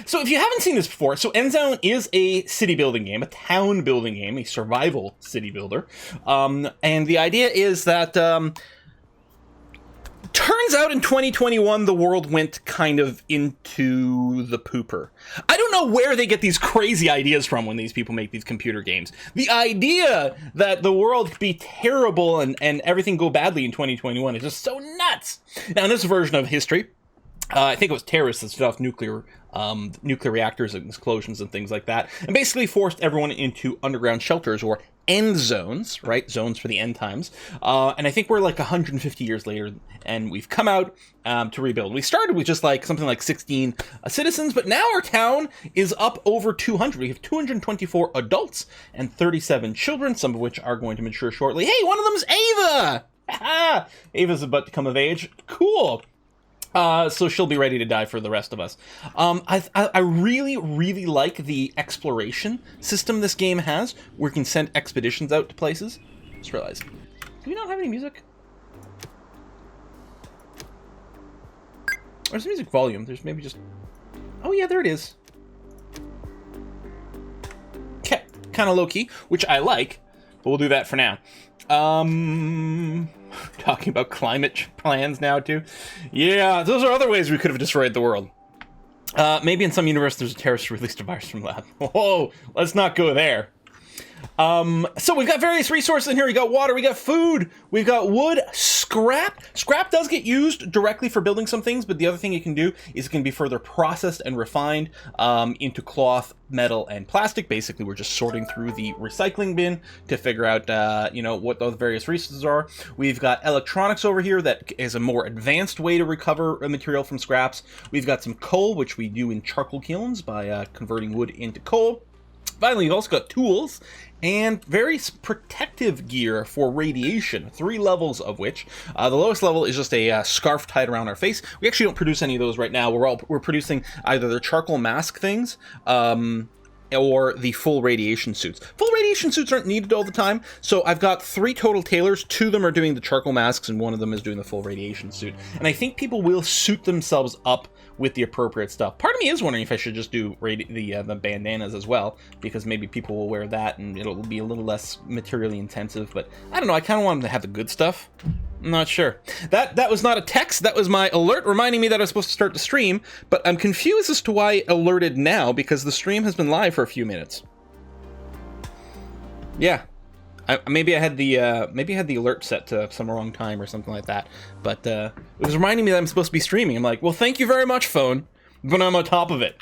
So if you haven't seen this before, so Endzone is a city building game, a town building game, a survival city builder. And the idea is that turns out in 2021 the world went kind of into the pooper. I don't know where they get these crazy ideas from when these people make these computer games. The idea that the world could be terrible and everything go badly in 2021 is just so nuts. Now in this version of history, I think it was terrorists that set off nuclear reactors and explosions and things like that, and basically forced everyone into underground shelters, or end zones, right? Zones for the end times. And I think we're like 150 years later, and we've come out to rebuild. We started with just like something like 16 citizens, but now our town is up over 200. We have 224 adults and 37 children, some of which are going to mature shortly. Hey, one of them's Ava! Ah, Ava's about to come of age. Cool. So she'll be ready to die for the rest of us. I really, really like the exploration system this game has, where you can send expeditions out to places. Just realized, do we not have any music? Where's the music volume? There's maybe just... Oh yeah, there it is. Okay, kind of low-key, which I like, but we'll do that for now. Talking about climate plans now, too. Yeah, those are other ways we could have destroyed the world. Maybe in some universe there's a terrorist who released a virus from lab. Whoa, let's not go there. So we've got various resources in here. We got water, we got food, we've got wood, scrap. Scrap does get used directly for building some things, but the other thing it can do is it can be further processed and refined into cloth, metal, and plastic. Basically, we're just sorting through the recycling bin to figure out, you know, what those various resources are. We've got electronics over here that is a more advanced way to recover a material from scraps. We've got some coal, which we do in charcoal kilns by converting wood into coal. Finally, we've also got tools and various protective gear for radiation, 3 levels of which. The lowest level is just a scarf tied around our face. We actually don't produce any of those right now. We're producing either the charcoal mask things, or the full radiation suits. Full radiation suits aren't needed all the time, so I've got 3 total tailors. 2 of them are doing the charcoal masks, and 1 of them is doing the full radiation suit. And I think people will suit themselves up with the appropriate stuff. Part of me is wondering if I should just do the bandanas as well, because maybe people will wear that and it'll be a little less materially intensive, but I don't know, I kind of want them to have the good stuff. I'm not sure. That was not a text, that was my alert reminding me that I was supposed to start the stream, but I'm confused as to why it alerted now, because the stream has been live for a few minutes. Yeah. Maybe I had the alert set to some wrong time or something like that, but it was reminding me that I'm supposed to be streaming. I'm like, well, thank you very much, phone, but I'm on top of it.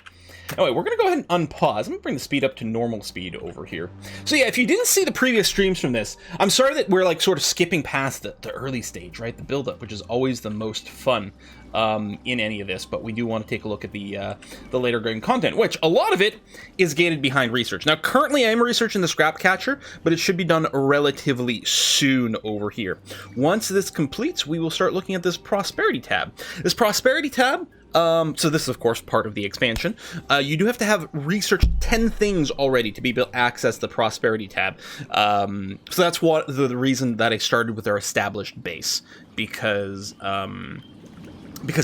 Anyway, we're gonna go ahead and unpause. I'm gonna bring the speed up to normal speed over here. So yeah, if you didn't see the previous streams from this, I'm sorry that we're like sort of skipping past the early stage, right? The build-up, which is always the most fun in any of this, but we do want to take a look at the later game content, which a lot of it is gated behind research. Now, currently I am researching the scrap catcher, but it should be done relatively soon over here. Once this completes, we will start looking at this prosperity tab. This prosperity tab, so this is of course part of the expansion. You do have to have researched 10 things already to be able to access the prosperity tab. So that's what the reason that I started with our established base, because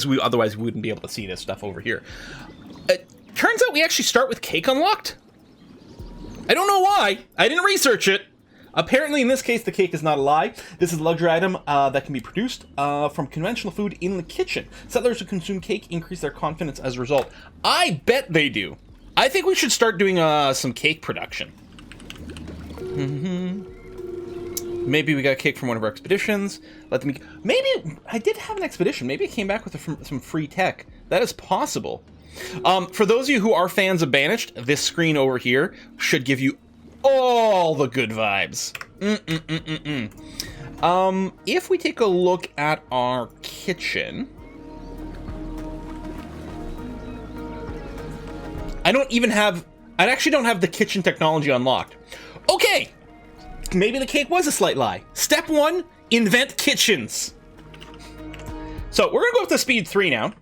we otherwise wouldn't be able to see this stuff over here. It turns out we actually start with cake unlocked. I don't know why. I didn't research it. Apparently, in this case, the cake is not a lie. This is a luxury item that can be produced from conventional food in the kitchen. Settlers who consume cake increase their confidence as a result. I bet they do. I think we should start doing some cake production. Maybe we got cake from one of our expeditions. Maybe I did have an expedition. Maybe it came back with some free tech. That is possible. For those of you who are fans of Banished, this screen over here should give you all the good vibes. If we take a look at our kitchen, I actually don't have the kitchen technology unlocked. Okay, maybe the cake was a slight lie. Step 1, invent kitchens. So we're gonna go with the speed 3 now,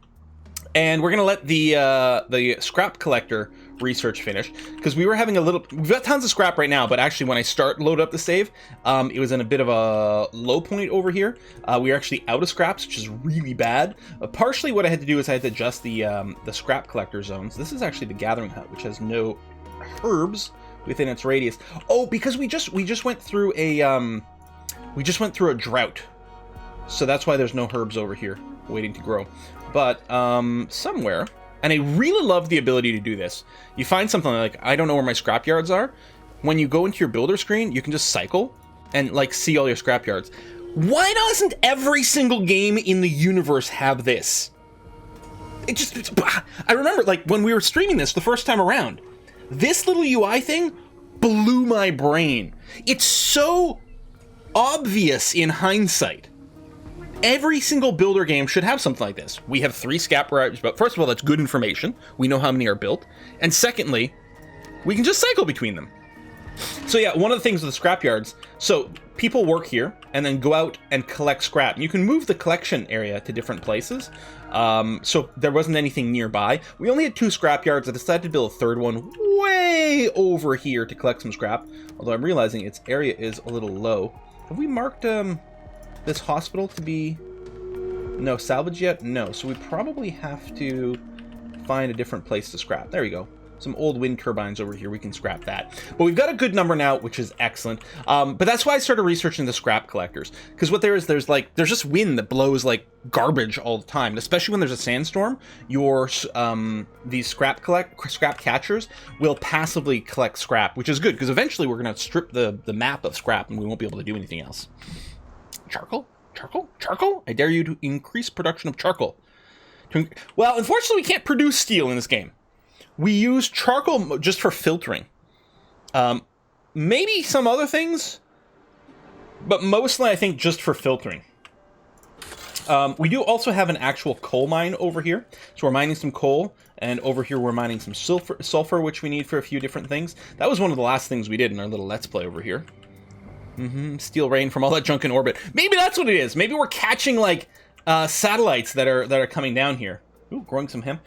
and we're gonna let the scrap collector research finished, because we were having we've got tons of scrap right now, but actually when I load up the save, it was in a bit of a low point over here. We were actually out of scraps, which is really bad. Partially what I had to do is I had to adjust the scrap collector zones. This is actually the gathering hut, which has no herbs within its radius. Oh, because we just went through a drought, so that's why there's no herbs over here waiting to grow. But somewhere, and I really love the ability to do this. You find something like, I don't know where my scrap yards are. When you go into your builder screen, you can just cycle and like see all your scrap yards. Why doesn't every single game in the universe have this? I remember like when we were streaming this the first time around, this little UI thing blew my brain. It's so obvious in hindsight. Every single builder game should have something like this. We have 3 scrap yards, but first of all, that's good information. We know how many are built. And secondly, we can just cycle between them. So yeah, one of the things with the scrap yards, so people work here and then go out and collect scrap. You can move the collection area to different places. So there wasn't anything nearby. We only had 2 scrap yards. I decided to build a third one way over here to collect some scrap. Although I'm realizing its area is a little low. Have we marked this hospital to be no salvage yet? No, so we probably have to find a different place to scrap. There we go. Some old wind turbines over here, we can scrap that. But we've got a good number now, which is excellent. But that's why I started researching the scrap collectors, because what there's just wind that blows like garbage all the time, and especially when there's a sandstorm. These scrap catchers will passively collect scrap, which is good because eventually we're going to strip the map of scrap and we won't be able to do anything else. Charcoal? I dare you to increase production of charcoal. Well, unfortunately, we can't produce steel in this game. We use charcoal just for filtering. Maybe some other things, but mostly I think just for filtering. We do also have an actual coal mine over here. So we're mining some coal, and over here we're mining some sulfur, which we need for a few different things. That was one of the last things we did in our little Let's Play over here. Steal rain from all that junk in orbit. Maybe that's what it is. Maybe we're catching like satellites that are coming down here. Ooh, growing some hemp.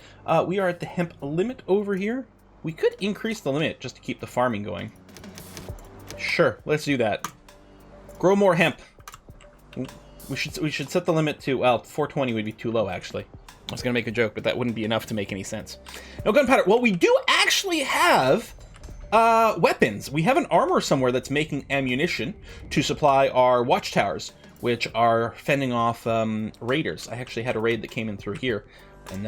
We are at the hemp limit over here. We could increase the limit just to keep the farming going. Sure, let's do that. Grow more hemp. We should set the limit to, well, 420 would be too low, actually. I was going to make a joke, but that wouldn't be enough to make any sense. No gunpowder. Well, we do actually have weapons. We have an armor somewhere that's making ammunition to supply our watchtowers, which are fending off raiders. I actually had a raid that came in through here, and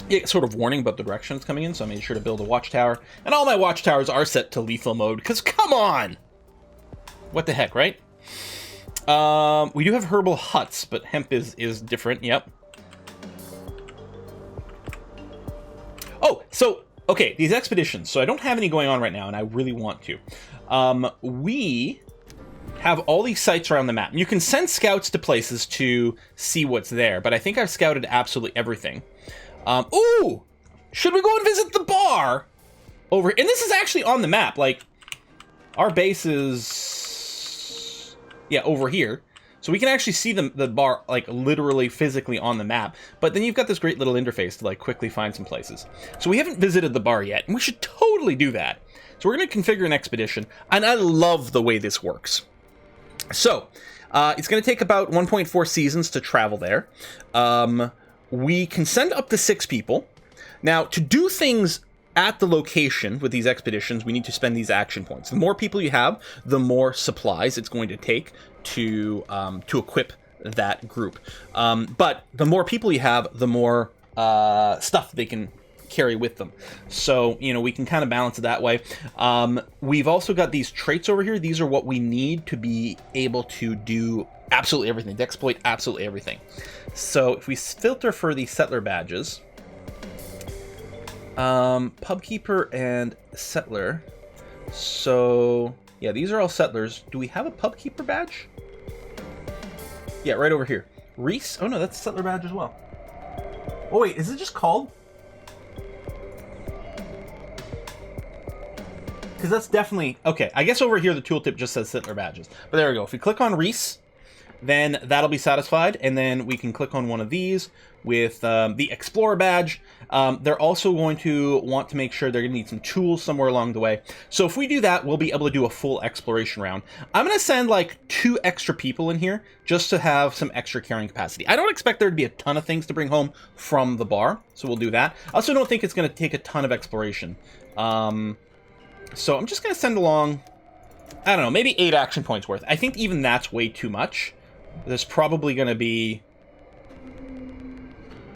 yeah, sort of warning about the direction it's coming in, so I made sure to build a watchtower. And all my watchtowers are set to lethal mode, because come on! What the heck, right? We do have herbal huts, but hemp is different, yep. Oh, so, okay, these expeditions. So I don't have any going on right now, and I really want to. We have all these sites around the map. You can send scouts to places to see what's there, but I think I've scouted absolutely everything. Ooh! Should we go and visit the bar? Over here? And this is actually on the map. Like, our base is... yeah, over here. So we can actually see the bar, like, literally physically on the map. But then you've got this great little interface to, like, quickly find some places. So we haven't visited the bar yet, and we should totally do that. So we're going to configure an expedition, and I love the way this works. So, it's going to take about 1.4 seasons to travel there. We can send up to 6 people. Now, to do things at the location with these expeditions, we need to spend these action points. The more people you have, the more supplies it's going to take to equip that group. But the more people you have, the more stuff they can carry with them. So, you know, we can kind of balance it that way. We've also got these traits over here. These are what we need to be able to do absolutely everything, to exploit absolutely everything. So if we filter for the settler badges, pubkeeper and settler. So yeah, these are all settlers. Do we have a pubkeeper badge? Yeah, right over here. Reese? Oh no, that's a settler badge as well. Oh wait, is it just called? Because that's definitely... okay, I guess over here the tooltip just says settler badges. But there we go. If we click on Reese, then that'll be satisfied, and then we can click on one of these with the Explorer badge. They're also going to want to make sure they're going to need some tools somewhere along the way. So if we do that, we'll be able to do a full exploration round. I'm going to send like 2 extra people in here just to have some extra carrying capacity. I don't expect there to be a ton of things to bring home from the bar, so we'll do that. I also don't think it's going to take a ton of exploration. So I'm just going to send along, I don't know, maybe 8 action points worth. I think even that's way too much. There's probably going to be...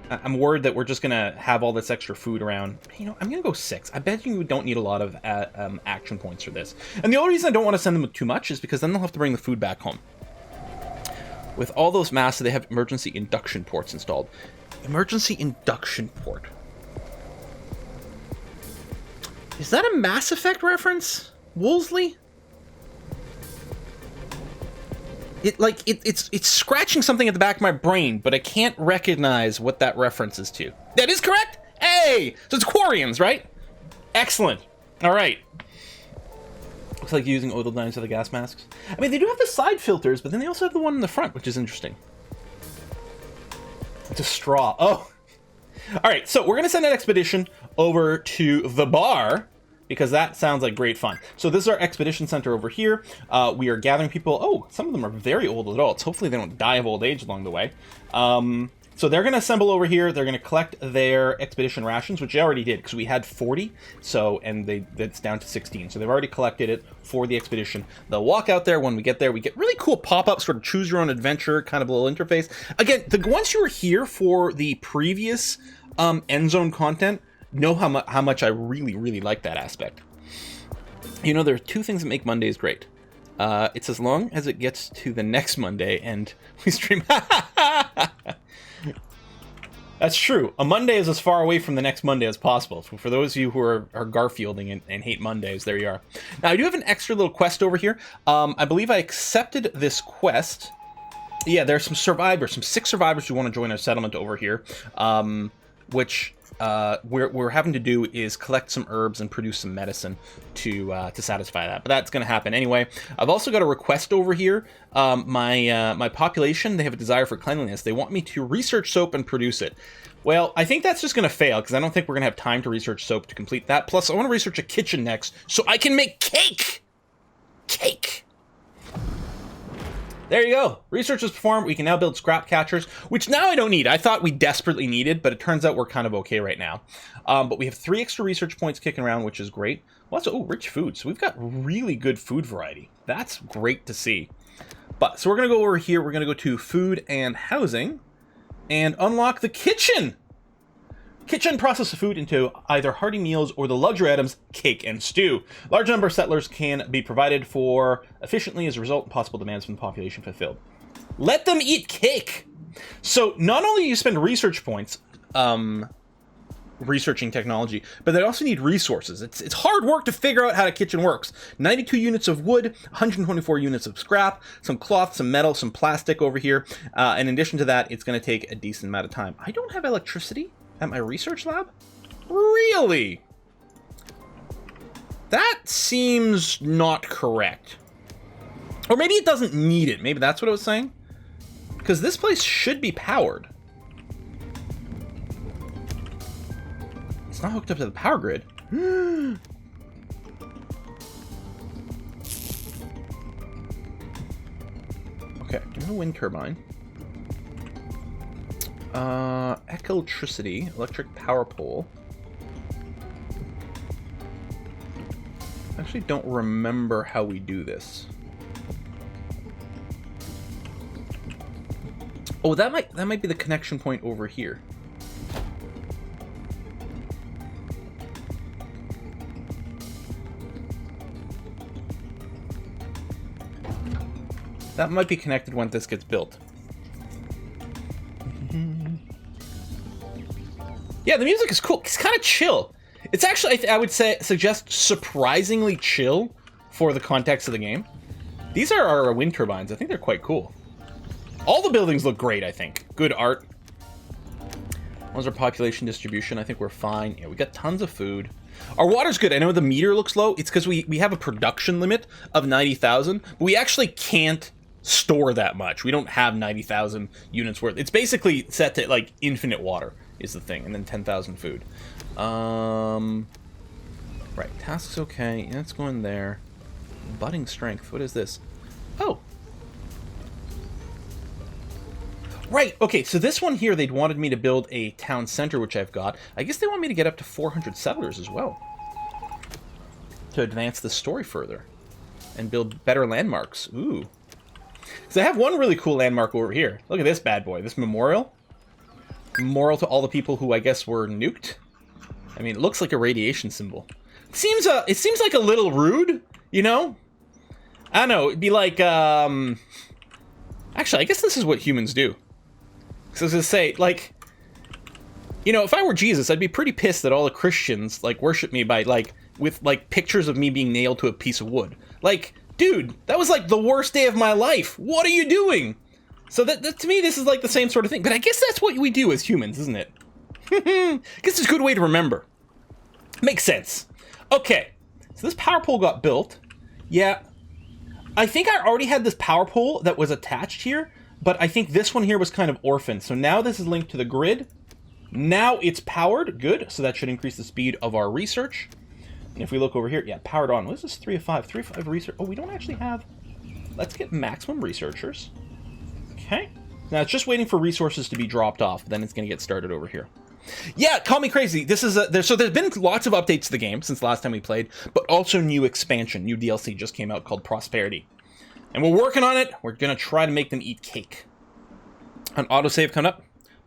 I'm worried that we're just going to have all this extra food around. You know, I'm going to go 6. I bet you don't need a lot of action points for this. And the only reason I don't want to send them too much is because then they'll have to bring the food back home. With all those masks, they have emergency induction ports installed. Emergency induction port. Is that a Mass Effect reference? Wolseley? It's scratching something at the back of my brain, but I can't recognize what that reference is to. That is correct? Hey! So it's Quarians, right? Excellent. All right. Looks like using oil lines for the gas masks. I mean, they do have the side filters, but then they also have the one in the front, which is interesting. It's a straw. Oh. All right, so we're going to send an expedition over to the bar, because that sounds like great fun. So this is our expedition center over here. We are gathering people. Oh, some of them are very old adults. Hopefully they don't die of old age along the way. So they're going to assemble over here. They're going to collect their expedition rations, which they already did because we had 40. So, and it's down to 16. So they've already collected it for the expedition. They'll walk out there. When we get there, we get really cool pop-ups, sort of choose your own adventure, kind of a little interface. Again, the ones who were here for the previous Endzone content know how much I really, really like that aspect. You know, there are 2 things that make Mondays great. It's as long as it gets to the next Monday and we stream. That's true. A Monday is as far away from the next Monday as possible. For those of you who are Garfielding and hate Mondays, there you are. Now, I do have an extra little quest over here. I believe I accepted this quest. Yeah, there's some survivors, some 6 survivors who want to join our settlement over here, which... we're having to do is collect some herbs and produce some medicine to satisfy that, but that's going to happen anyway. I've also got a request over here. My population, they have a desire for cleanliness. They want me to research soap and produce it. Well, I think that's just going to fail because I don't think we're going to have time to research soap to complete that. Plus, I want to research a kitchen next so I can make cake. There you go. Research is performed. We can now build scrap catchers, which now I don't need. I thought we desperately needed, but it turns out we're kind of okay right now. But we have 3 extra research points kicking around, which is great. Well, also, rich food. So we've got really good food variety. That's great to see. But so we're going to go over here. We're going to go to food and housing and unlock the kitchen. Kitchen processes food into either hearty meals or the luxury items, cake and stew. Large number of settlers can be provided for efficiently as a result of possible demands from the population fulfilled. Let them eat cake! So not only do you spend research points researching technology, but they also need resources. It's hard work to figure out how the kitchen works. 92 units of wood, 124 units of scrap, some cloth, some metal, some plastic over here. In addition to that, it's going to take a decent amount of time. I don't have electricity at my research lab? Really? That seems not correct. Or maybe it doesn't need it. Maybe that's what I was saying. Because this place should be powered. It's not hooked up to the power grid. Okay, give me a wind turbine. Electricity, electric power pole. I actually don't remember how we do this. Oh, that might be the connection point over here. That might be connected when this gets built. Yeah, the music is cool. It's kind of chill. It's actually, I would say, suggest surprisingly chill for the context of the game. These are our wind turbines. I think they're quite cool. All the buildings look great, I think. Good art. How's our population distribution? I think we're fine. Yeah, we got tons of food. Our water's good. I know the meter looks low. It's because we have a production limit of 90,000, but we actually can't store that much. We don't have 90,000 units worth. It's basically set to like infinite water is the thing, and then 10,000 food. Right, tasks okay. That's going there. Budding strength. What is this? Oh. Right, okay, so this one here, they'd wanted me to build a town center, which I've got. I guess they want me to get up to 400 settlers as well, to advance the story further and build better landmarks. Ooh. So I have one really cool landmark over here. Look at this bad boy, this memorial. Memorial to all the people who I guess were nuked. I mean, it looks like a radiation symbol. It seems like a little rude, you know? I don't know, it'd be like, actually, I guess this is what humans do. So I was gonna say, like, you know, if I were Jesus, I'd be pretty pissed that all the Christians, like, worship me by, like, with, like, pictures of me being nailed to a piece of wood. Like, dude, that was, like, the worst day of my life. What are you doing? So that to me, this is, like, the same sort of thing. But I guess that's what we do as humans, isn't it? I guess it's a good way to remember. Makes sense. Okay, so this power pole got built. Yeah, I think I already had this power pole that was attached here, but I think this one here was kind of orphaned. So now this is linked to the grid. Now it's powered. Good. So that should increase the speed of our research. And if we look over here, yeah, powered on. What is this? 3 of 5. 3 of 5 research. Oh, we don't actually have... Let's get maximum researchers. Okay. Now it's just waiting for resources to be dropped off. Then it's going to get started over here. Yeah, call me crazy. This is so there's been lots of updates to the game since the last time we played, but also new expansion, new DLC just came out called Prosperity. And we're working on it. We're going to try to make them eat cake. An autosave coming up.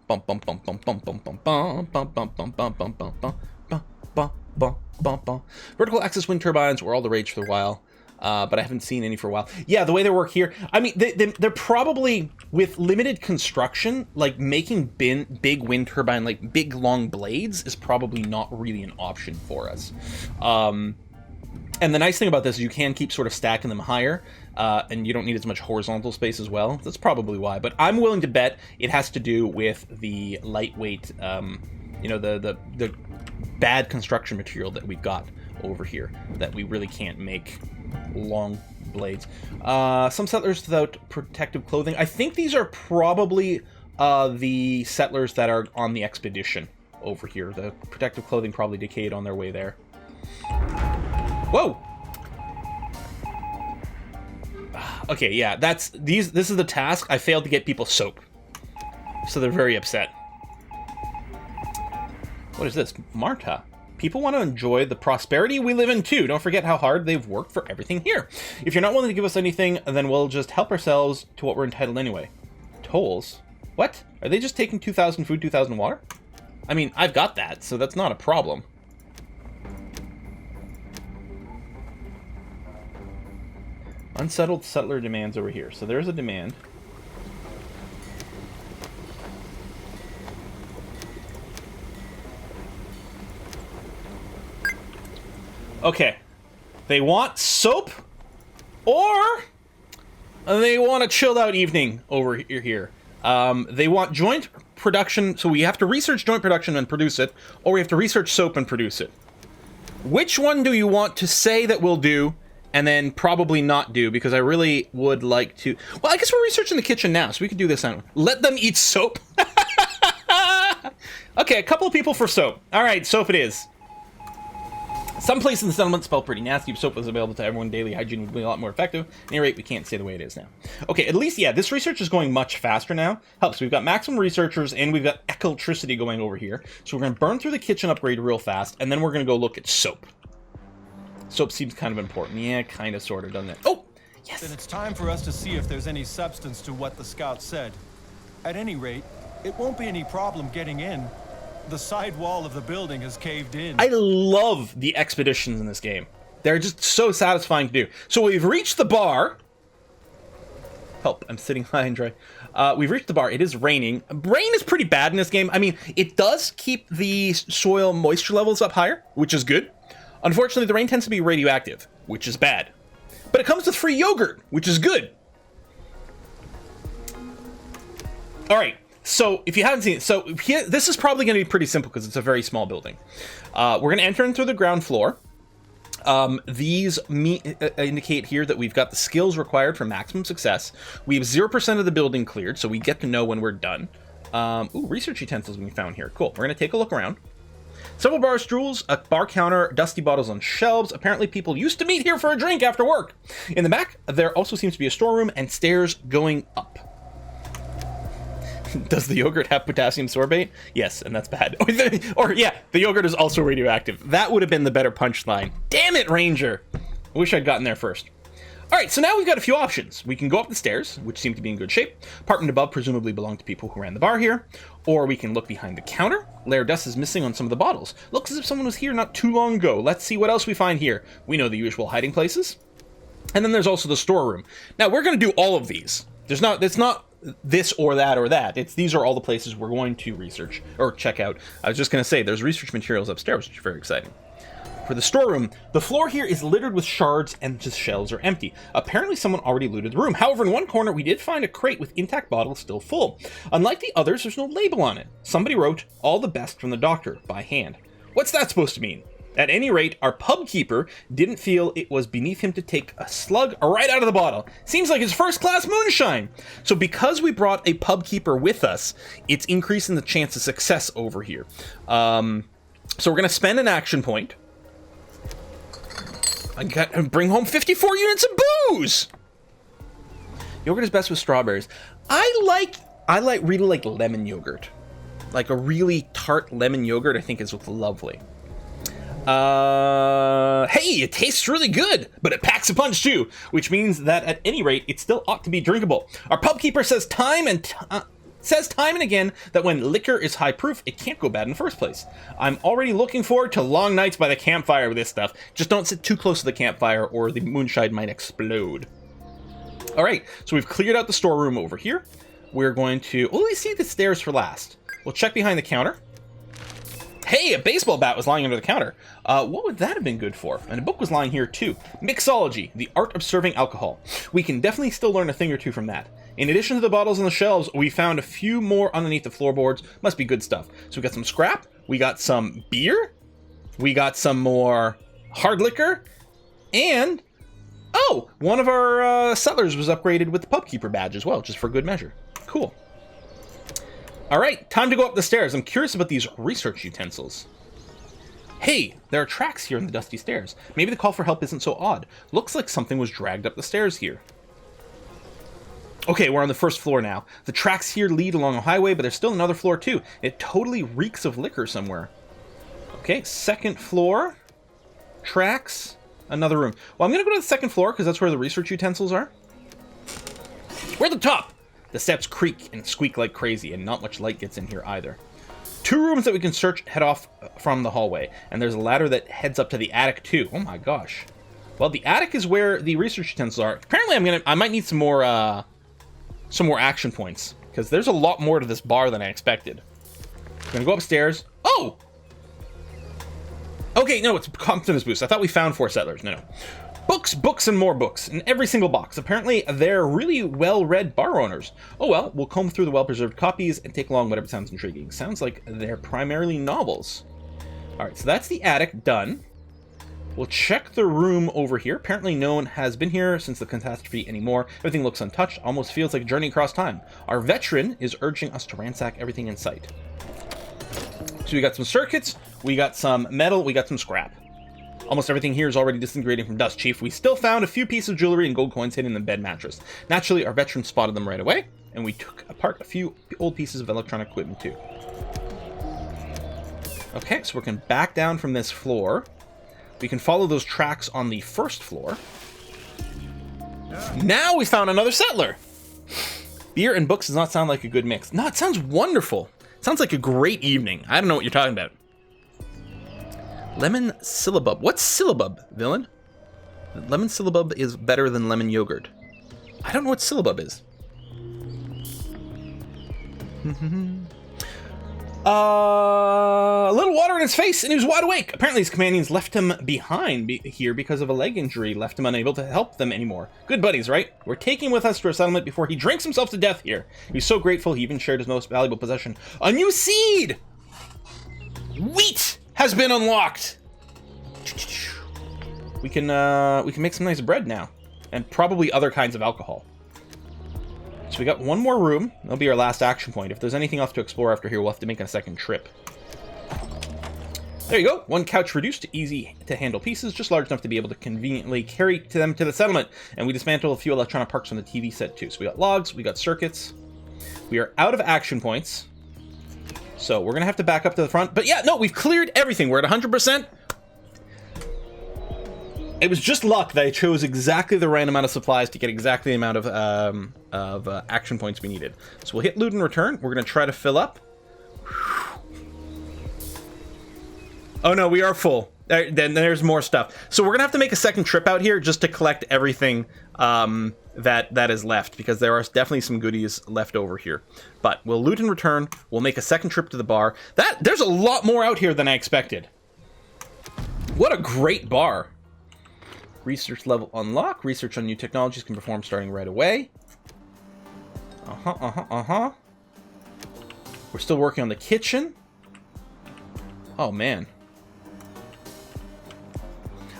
Bum bum bum bum bum bum bum bum bum bum bum bum bum bum bum bum bum bum bum bum. Vertical axis wind turbines were all the rage for a while. But I haven't seen any for a while. Yeah, the way they work here, I mean, they're probably, with limited construction, like, making big wind turbine, like, big, long blades is probably not really an option for us. And the nice thing about this is you can keep sort of stacking them higher, and you don't need as much horizontal space as well. That's probably why. But I'm willing to bet it has to do with the lightweight, you know, the bad construction material that we've got over here, that we really can't make long blades. Some settlers without protective clothing. I think these are probably the settlers that are on the expedition over here. The protective clothing probably decayed on their way there. Whoa! Okay, yeah, this is the task. I failed to get people soap, so they're very upset. What is this? Marta. People want to enjoy the prosperity we live in too. Don't forget how hard they've worked for everything here. If you're not willing to give us anything, then we'll just help ourselves to what we're entitled anyway. Tolls? What? Are they just taking 2,000 food, 2,000 water? I mean, I've got that, so that's not a problem. Unsettled settler demands over here. So there's a demand. Okay. They want soap, or they want a chilled out evening over here. They want joint production, so we have to research joint production and produce it, or we have to research soap and produce it. Which one do you want to say that we'll do, and then probably not do, because I really would like to... Well, I guess we're researching the kitchen now, so we can do this now. Let them eat soap. Okay, a couple of people for soap. All right, soap it is. Some places in the settlement smell pretty nasty. If soap was available to everyone daily, hygiene would be a lot more effective. At any rate, we can't stay the way it is now. Okay, at least, yeah, this research is going much faster now. Helps. We've got maximum researchers, and we've got electricity going over here. So we're going to burn through the kitchen upgrade real fast, and then we're going to go look at soap. Soap seems kind of important. Yeah, kind of, sort of, doesn't it? Oh, yes! Then it's time for us to see if there's any substance to what the scout said. At any rate, it won't be any problem getting in. The side wall of the building has caved in. I love the expeditions in this game. They're just so satisfying to do. So we've reached the bar. Help, I'm sitting high and dry. We've reached the bar. It is raining. Rain is pretty bad in this game. I mean, it does keep the soil moisture levels up higher, which is good. Unfortunately, the rain tends to be radioactive, which is bad. But it comes with free yogurt, which is good. All right. So, if you haven't seen it, so here, this is probably going to be pretty simple because it's a very small building. We're going to enter in through the ground floor. These indicate here that we've got the skills required for maximum success. We have 0% of the building cleared, so we get to know when we're done. Research utensils we found here. Cool. We're going to take a look around. Several bar stools, a bar counter, dusty bottles on shelves. Apparently people used to meet here for a drink after work. In the back, there also seems to be a storeroom and stairs going up. Does the yogurt have potassium sorbate? Yes, and that's bad. Or yeah, the yogurt is also radioactive. That would have been the better punchline. Damn it, Ranger! I wish I'd gotten there first. Alright, so now we've got a few options. We can go up the stairs, which seem to be in good shape. Apartment above presumably belonged to people who ran the bar here. Or we can look behind the counter. Layer dust is missing on some of the bottles. Looks as if someone was here not too long ago. Let's see what else we find here. We know the usual hiding places. And then there's also the storeroom. Now, we're going to do all of these. It's not this or that or that. These are all the places we're going to research or check out. I was just going to say, there's research materials upstairs, which is very exciting. For the storeroom, the floor here is littered with shards and just shelves are empty. Apparently someone already looted the room. However, in one corner, we did find a crate with intact bottles still full. Unlike the others, there's no label on it. Somebody wrote, "All the best from the doctor," by hand. What's that supposed to mean? At any rate, our pub keeper didn't feel it was beneath him to take a slug right out of the bottle. Seems like his first-class moonshine. So because we brought a pub keeper with us, it's increasing the chance of success over here. So we're going to spend an action point. I got to bring home 54 units of booze! Yogurt is best with strawberries. I really like lemon yogurt. Like a really tart lemon yogurt, I think is lovely. Hey, it tastes really good, but it packs a punch too, which means that at any rate, it still ought to be drinkable. Our pub keeper says time and again that when liquor is high proof, it can't go bad in the first place. I'm already looking forward to long nights by the campfire with this stuff. Just don't sit too close to the campfire or the moonshine might explode. All right, so we've cleared out the storeroom over here. We're going to only see the stairs for last. We'll check behind the counter. Hey, a baseball bat was lying under the counter. What would that have been good for? And a book was lying here too. Mixology, the art of serving alcohol. We can definitely still learn a thing or two from that. In addition to the bottles on the shelves, we found a few more underneath the floorboards. Must be good stuff. So we got some scrap, we got some beer, we got some more hard liquor, and oh, one of our settlers was upgraded with the pubkeeper badge as well, just for good measure. Cool. All right, time to go up the stairs. I'm curious about these research utensils. Hey, there are tracks here in the dusty stairs. Maybe the call for help isn't so odd. Looks like something was dragged up the stairs here. Okay, we're on the first floor now. The tracks here lead along a highway, but there's still another floor too. It totally reeks of liquor somewhere. Okay, second floor. Tracks. Another room. Well, I'm going to go to the second floor because that's where the research utensils are. We're at the top. The steps creak and squeak like crazy, and not much light gets in here either. Two rooms that we can search head off from the hallway, and there's a ladder that heads up to the attic too. Oh my gosh. Well, the attic is where the research utensils are. Apparently, I might need some more action points because there's a lot more to this bar than I expected. I'm gonna go upstairs. Oh. Okay, no, it's confidence boost. I thought we found 4 settlers. No. Books, books, and more books in every single box. Apparently, they're really well-read bar owners. Oh well, we'll comb through the well-preserved copies and take along whatever sounds intriguing. Sounds like they're primarily novels. Alright, so that's the attic done. We'll check the room over here. Apparently no one has been here since the catastrophe anymore. Everything looks untouched, almost feels like a journey across time. Our veteran is urging us to ransack everything in sight. So we got some circuits, we got some metal, we got some scrap. Almost everything here is already disintegrating from dust, Chief. We still found a few pieces of jewelry and gold coins hidden in the bed mattress. Naturally, our veteran spotted them right away, and we took apart a few old pieces of electronic equipment too. Okay, so we're going back down from this floor. We can follow those tracks on the first floor. Now we found another settler! Beer and books does not sound like a good mix. No, it sounds wonderful. It sounds like a great evening. I don't know what you're talking about. Lemon syllabub. What's syllabub, villain? Lemon syllabub is better than lemon yogurt. I don't know what syllabub is. A little water in his face and he was wide awake. Apparently his companions left him behind here because of a leg injury, left him unable to help them anymore. Good buddies, right? We're taking him with us to our settlement before he drinks himself to death here. He's so grateful he even shared his most valuable possession. A new seed! Wheat has been unlocked! we can make some nice bread now. And probably other kinds of alcohol. So we got one more room. That'll be our last action point. If there's anything else to explore after here, we'll have to make a second trip. There you go. One couch reduced to easy to handle pieces, just large enough to be able to conveniently carry them to the settlement. And we dismantle a few electronic parts on the TV set too. So we got logs, we got circuits. We are out of action points. So we're going to have to back up to the front. But yeah, no, we've cleared everything. We're at 100%. It was just luck that I chose exactly the right amount of supplies to get exactly the amount of action points we needed. So we'll hit loot and return. We're going to try to fill up. Oh no, we are full. Then there's more stuff. So we're going to have to make a second trip out here just to collect everything that is left, because there are definitely some goodies left over here. But we'll loot and return. We'll make a second trip to the bar. There's a lot more out here than I expected. What a great bar. Research level unlock. Research on new technologies can perform starting right away. We're still working on the kitchen. Oh, man.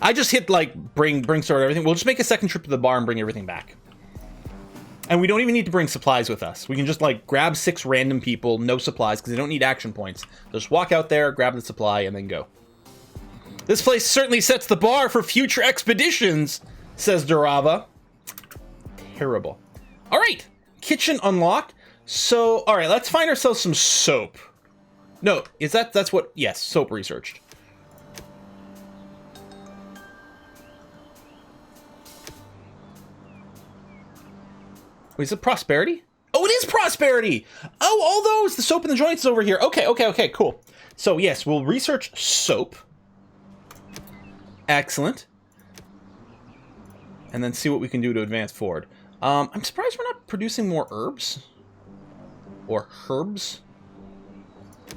I just hit, like, bring start everything. We'll just make a second trip to the bar and bring everything back. And we don't even need to bring supplies with us. We can just, like, grab 6 random people, no supplies, because they don't need action points. Just walk out there, grab the supply, and then go. This place certainly sets the bar for future expeditions, says Durava. Terrible. All right, kitchen unlocked. So, all right, let's find ourselves some soap. No, that's what, yes, soap researched. Wait, is it prosperity? Oh, it is prosperity! Oh, all those! The soap and the joints is over here. Okay, cool. So, yes, we'll research soap. Excellent. And then see what we can do to advance forward. I'm surprised we're not producing more herbs. Or herbs.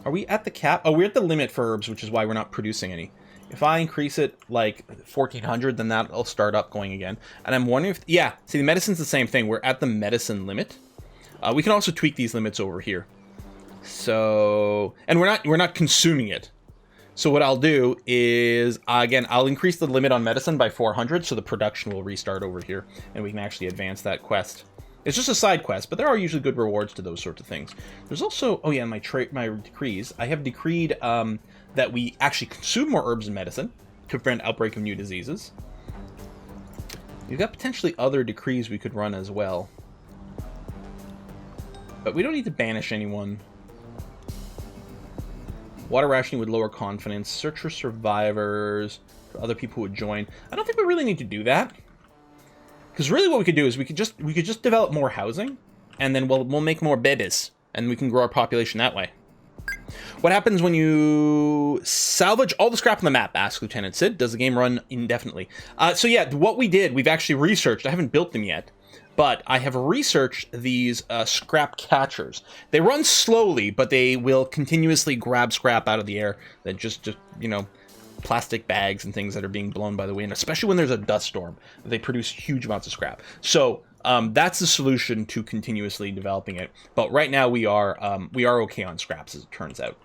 Are we at the cap? Oh, we're at the limit for herbs, which is why we're not producing any. If I increase it, like, 1,400, then that'll start up going again. And I'm wondering if... Yeah, see, the medicine's the same thing. We're at the medicine limit. We can also tweak these limits over here. So... And we're not consuming it. So what I'll do is, again, I'll increase the limit on medicine by 400, so the production will restart over here, and we can actually advance that quest. It's just a side quest, but there are usually good rewards to those sorts of things. There's also, oh yeah, my decrees. I have decreed that we actually consume more herbs and medicine to prevent outbreak of new diseases. We've got potentially other decrees we could run as well. But we don't need to banish anyone. Water rationing would lower confidence. Search for survivors. For other people who would join. I don't think we really need to do that. Because really what we could do is we could just develop more housing. And then we'll make more babies. And we can grow our population that way. What happens when you salvage all the scrap on the map? Asks Lieutenant Sid. Does the game run indefinitely? So yeah, what we did, we've actually researched. I haven't built them yet. But I have researched these scrap catchers. They run slowly, but they will continuously grab scrap out of the air. That just you know, plastic bags and things that are being blown by the wind, especially when there's a dust storm. They produce huge amounts of scrap. So that's the solution to continuously developing it. But right now we are okay on scraps, as it turns out.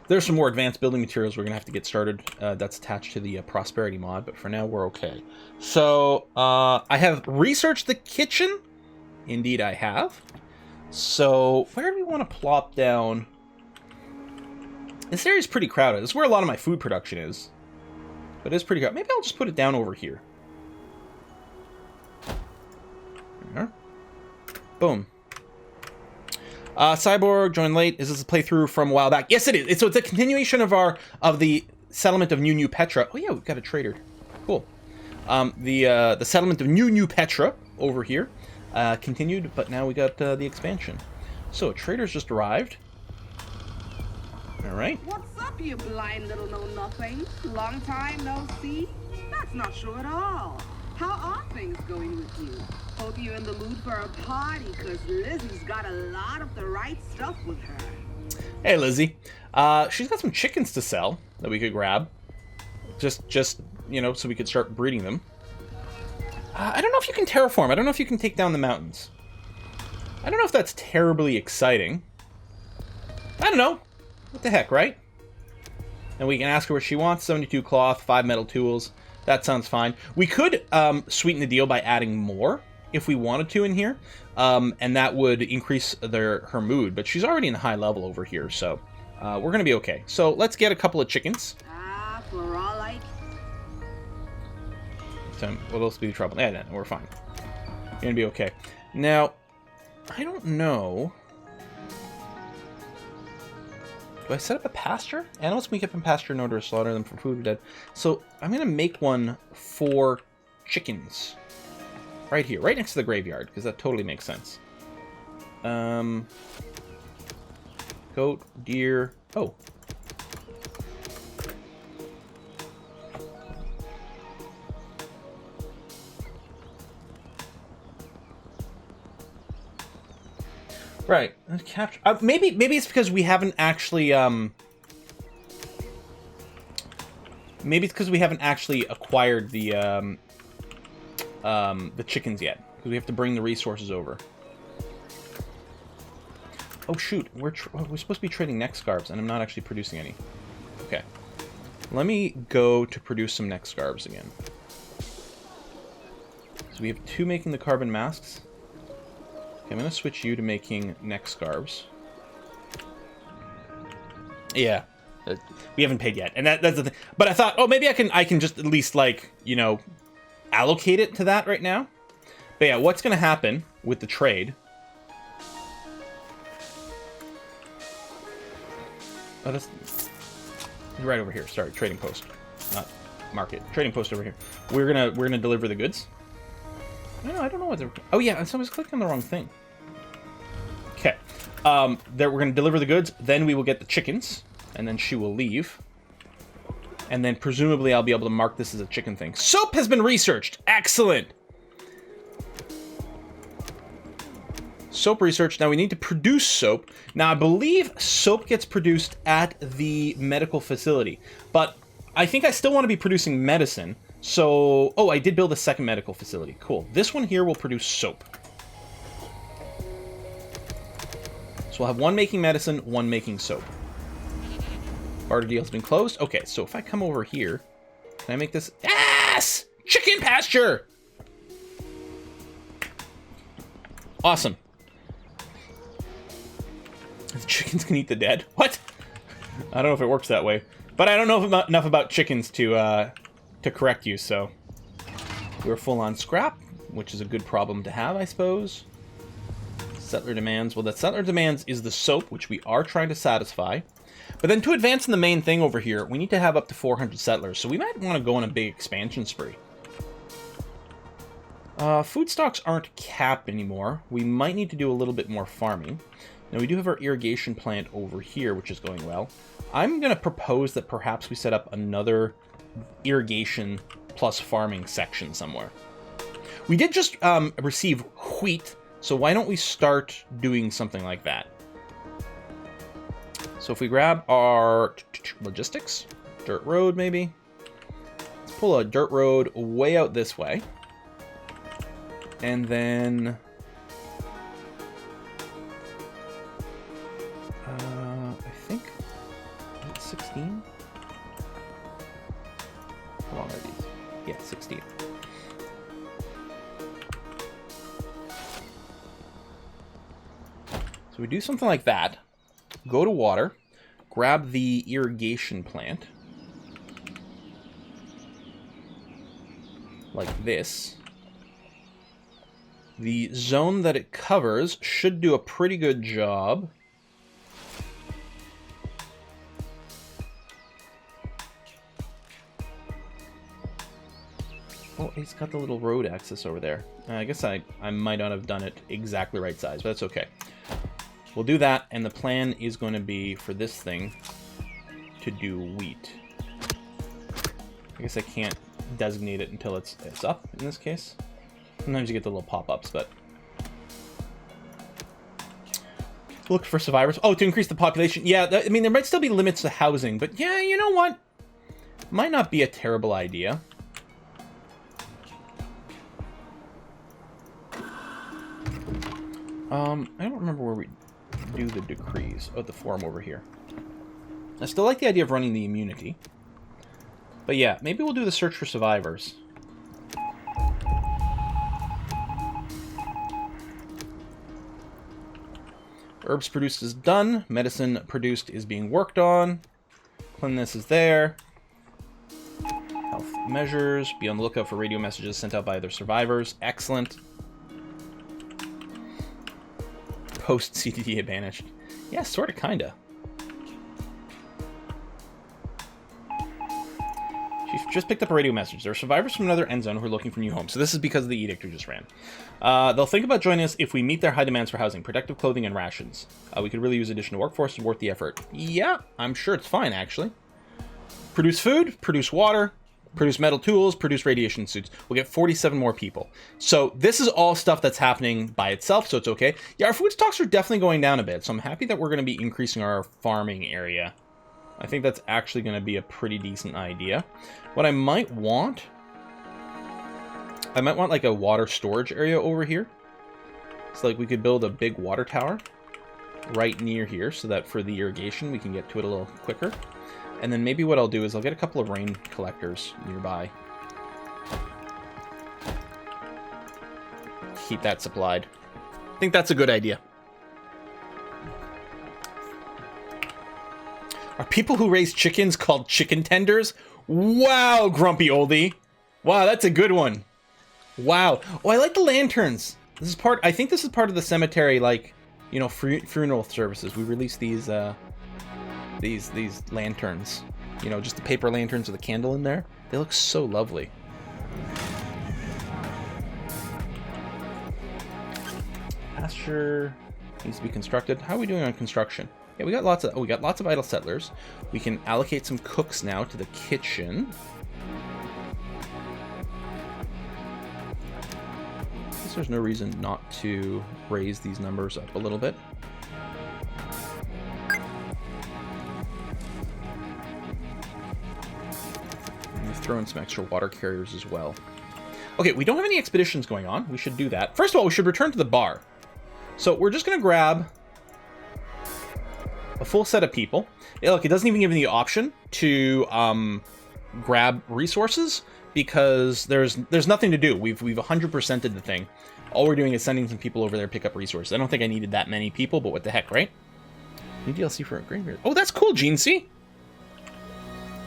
There's some more advanced building materials we're going to have to get started. That's attached to the Prosperity mod, but for now we're okay. So, I have researched the kitchen. Indeed I have. So, where do we want to plop down? This area's pretty crowded. This is where a lot of my food production is. But it's pretty crowded. Maybe I'll just put it down over here. There. Boom. Cyborg joined late. Is this a playthrough from a while back? Yes, it is. So it's a continuation of the settlement of New Petra. Oh yeah, we've got a trader. Cool. The settlement of New Petra over here continued, but now we got the expansion. So a trader's just arrived. All right. What's up, you blind little know-nothing? Long time no see? That's not true at all. How are things going with you? Hope you're in the mood for a party, because Lizzie's got a lot of the right stuff with her. Hey, Lizzie. She's got some chickens to sell that we could grab. Just you know, so we could start breeding them. I don't know if you can terraform. I don't know if you can take down the mountains. I don't know if that's terribly exciting. I don't know. What the heck, right? And we can ask her what she wants. 72 cloth, 5 metal tools. That sounds fine. We could sweeten the deal by adding more if we wanted to in here, and that would increase her mood. But she's already in the high level over here, so we're gonna be okay. So let's get a couple of chickens. For all I... So what else be the trouble? Yeah, no, we're fine. You're gonna be okay. Now, I don't know. Do I set up a pasture? Animals can be kept in pasture in order to slaughter them for food or dead. So I'm gonna make one for chickens. Right here, right next to the graveyard, because that totally makes sense. Goat, deer. Oh. Right. Capture. Maybe it's because we haven't actually. Maybe it's because we haven't actually acquired the chickens yet, because we have to bring the resources over. Oh shoot, we're supposed to be trading neck scarves, and I'm not actually producing any. Okay, let me go to produce some neck scarves again. So we have 2 making the carbon masks. Okay, I'm gonna switch you to making neck scarves. Yeah, we haven't paid yet, and that's the thing. But I thought, oh, maybe I can just at least, like, you know, allocate it to that right now. But yeah, what's gonna happen with the trade? Oh, that's right over here. Sorry, trading post, not market. Trading post over here. We're gonna deliver the goods. No, I don't know what they're... Oh yeah, so I was clicking on the wrong thing. Okay, there we're gonna deliver the goods. Then we will get the chickens, and then she will leave. And then presumably I'll be able to mark this as a chicken thing. Soap has been researched. Excellent. Soap research. Now we need to produce soap. Now I believe soap gets produced at the medical facility, but I think I still want to be producing medicine. So, oh, I did build a second medical facility. Cool. This one here will produce soap. So we'll have one making medicine, one making soap. Barter deal's been closed. Okay, so if I come over here, can I make this? Yes! Chicken pasture! Awesome. The chickens can eat the dead. What? I don't know if it works that way. But I don't know enough about chickens to correct you, so... We're full on scrap, which is a good problem to have, I suppose. Settler demands. Well, that settler demands is the soap, which we are trying to satisfy. But then to advance in the main thing over here, we need to have up to 400 settlers, so we might want to go on a big expansion spree. Food stocks aren't capped anymore. We might need to do a little bit more farming. Now, we do have our irrigation plant over here, which is going well. I'm going to propose that perhaps we set up another irrigation plus farming section somewhere. We did just receive wheat, so why don't we start doing something like that? So if we grab our logistics, dirt road maybe. Let's pull a dirt road way out this way. And then... I think... 16? How long are these? Yeah, 16. So we do something like that. Go to water. Grab the irrigation plant. Like this. The zone that it covers should do a pretty good job. Oh, it's got the little road access over there. I guess I might not have done it exactly right size, but that's okay. We'll do that, and the plan is going to be for this thing to do wheat. I guess I can't designate it until it's up, in this case. Sometimes you get the little pop-ups, but... Look for survivors. Oh, to increase the population. Yeah, I mean, there might still be limits to housing, but yeah, you know what? Might not be a terrible idea. I don't remember where we do the decrees. Oh, the forum over here. I still like the idea of running the immunity. But yeah, maybe we'll do the search for survivors. Herbs produced is done. Medicine produced is being worked on. Cleanliness is there. Health measures. Be on the lookout for radio messages sent out by other survivors. Excellent. Post CTD banished. Yeah, sort of, kinda. She just picked up a radio message. There are survivors from another Endzone who are looking for new homes. So this is because of the edict we just ran. They'll think about joining us if we meet their high demands for housing, protective clothing, and rations. We could really use additional workforce and worth the effort. Yeah, I'm sure it's fine, actually. Produce food, produce water, produce metal tools, produce radiation suits. We'll get 47 more people. So this is all stuff that's happening by itself, so it's okay. Yeah, our food stocks are definitely going down a bit, so I'm happy that we're going to be increasing our farming area. I think that's actually going to be a pretty decent idea. What I might want like a water storage area over here. So like we could build a big water tower right near here so that for the irrigation we can get to it a little quicker. And then maybe what I'll do is I'll get a couple of rain collectors nearby. Keep that supplied. I think that's a good idea. Are people who raise chickens called chicken tenders? Wow, grumpy oldie. Wow, that's a good one. Wow. Oh, I like the lanterns. This is part. I think this is part of the cemetery, like, you know, funeral services. We release these lanterns. You know, just the paper lanterns with a candle in there. They look so lovely. Pasture needs to be constructed. How are we doing on construction? Yeah, we got lots of idle settlers. We can allocate some cooks now to the kitchen. I guess there's no reason not to raise these numbers up a little bit. And throw in some extra water carriers as well. Okay, we don't have any expeditions going on. We should do that. First of all, we should return to the bar. So we're just going to grab a full set of people. Yeah, look, it doesn't even give me the option to grab resources because there's nothing to do. We've 100%ed the thing. All we're doing is sending some people over there to pick up resources. I don't think I needed that many people, but what the heck, right? New DLC for a graveyard. Oh, that's cool, Gene C.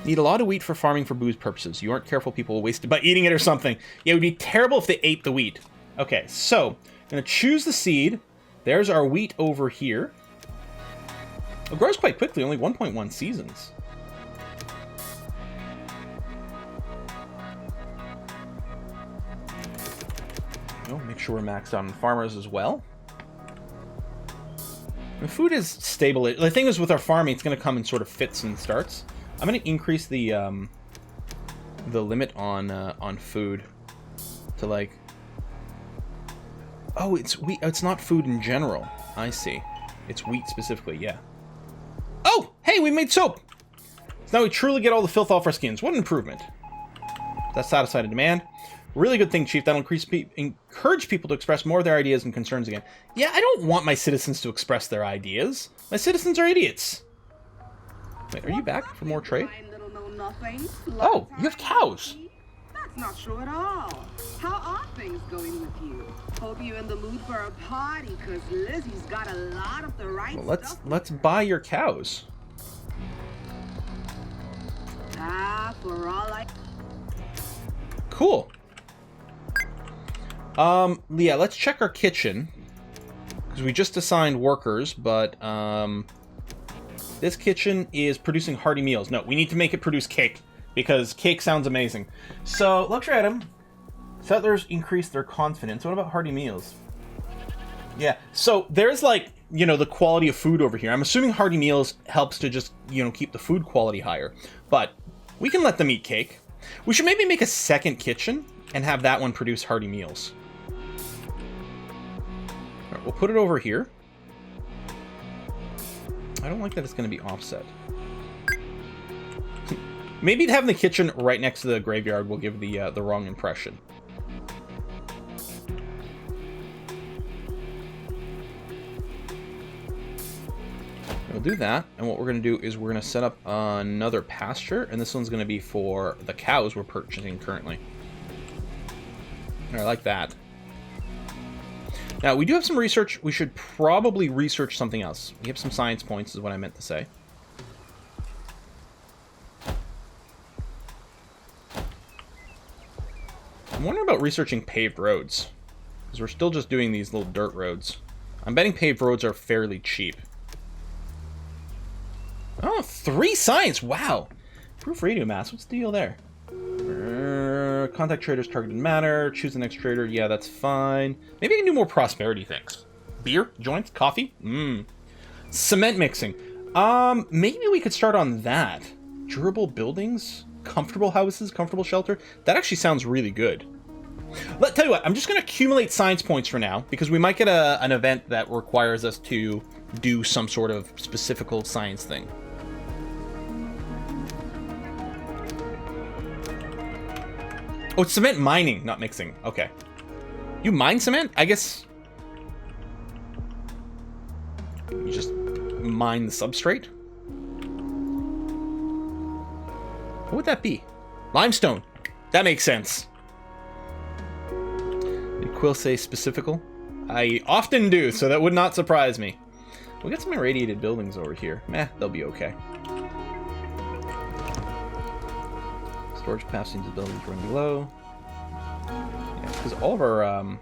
Need a lot of wheat for farming for booze purposes. You aren't careful, people will waste it by eating it or something. Yeah, it would be terrible if they ate the wheat. Okay, so I'm going to choose the seed. There's our wheat over here. It grows quite quickly, only 1.1 seasons. Oh, make sure we're maxed out on farmers as well. The food is stable. The thing is with our farming, it's going to come in sort of fits and starts. I'm going to increase the limit on food to like. Oh, it's wheat. It's not food in general. I see. It's wheat specifically. Yeah. Oh, hey, we made soap. So now we truly get all the filth off our skins. What an improvement. That's satisfied a demand. Really good thing, Chief. That'll encourage people to express more of their ideas and concerns again. Yeah, I don't want my citizens to express their ideas. My citizens are idiots. Wait, are you back for more trade? Oh, you have cows. That's not true at all. How are things going with you? Hope you're in the mood for a party, because Lizzie's got a lot of the right stuff. Let's buy your cows. For all I... Cool. Yeah, let's check our kitchen. Because we just assigned workers, but, this kitchen is producing hearty meals. No, we need to make it produce cake, because cake sounds amazing. So, luxury item. Settlers increase their confidence. What about hearty meals? Yeah, so there's like, you know, the quality of food over here. I'm assuming hearty meals helps to just, you know, keep the food quality higher. But we can let them eat cake. We should maybe make a second kitchen and have that one produce hearty meals. All right, we'll put it over here. I don't like that it's going to be offset. Maybe having the kitchen right next to the graveyard will give the wrong impression. do that, and what we're going to do is we're going to set up another pasture, and this one's going to be for the cows we're purchasing currently. I like that. Now, we do have some research. We should probably research something else. We have some science points, is what I meant to say. I'm wondering about researching paved roads, because we're still just doing these little dirt roads. I'm betting paved roads are fairly cheap. Oh, 3 science! Wow! Proof radio mass, what's the deal there? Contact traders targeted matter, choose the next trader, yeah, that's fine. Maybe I can do more prosperity things. Beer, joints, coffee? Cement mixing. Maybe we could start on that. Durable buildings? Comfortable houses, comfortable shelter? That actually sounds really good. Tell you what, I'm just going to accumulate science points for now, because we might get an event that requires us to do some sort of specific science thing. Oh, it's cement mining, not mixing. Okay. You mine cement? I guess... You just mine the substrate? What would that be? Limestone. That makes sense. Did Quill say specifical? I often do, so that would not surprise me. We'll get some irradiated buildings over here. Meh, they'll be okay. Storage capacity into the buildings running low. Yeah, because all of our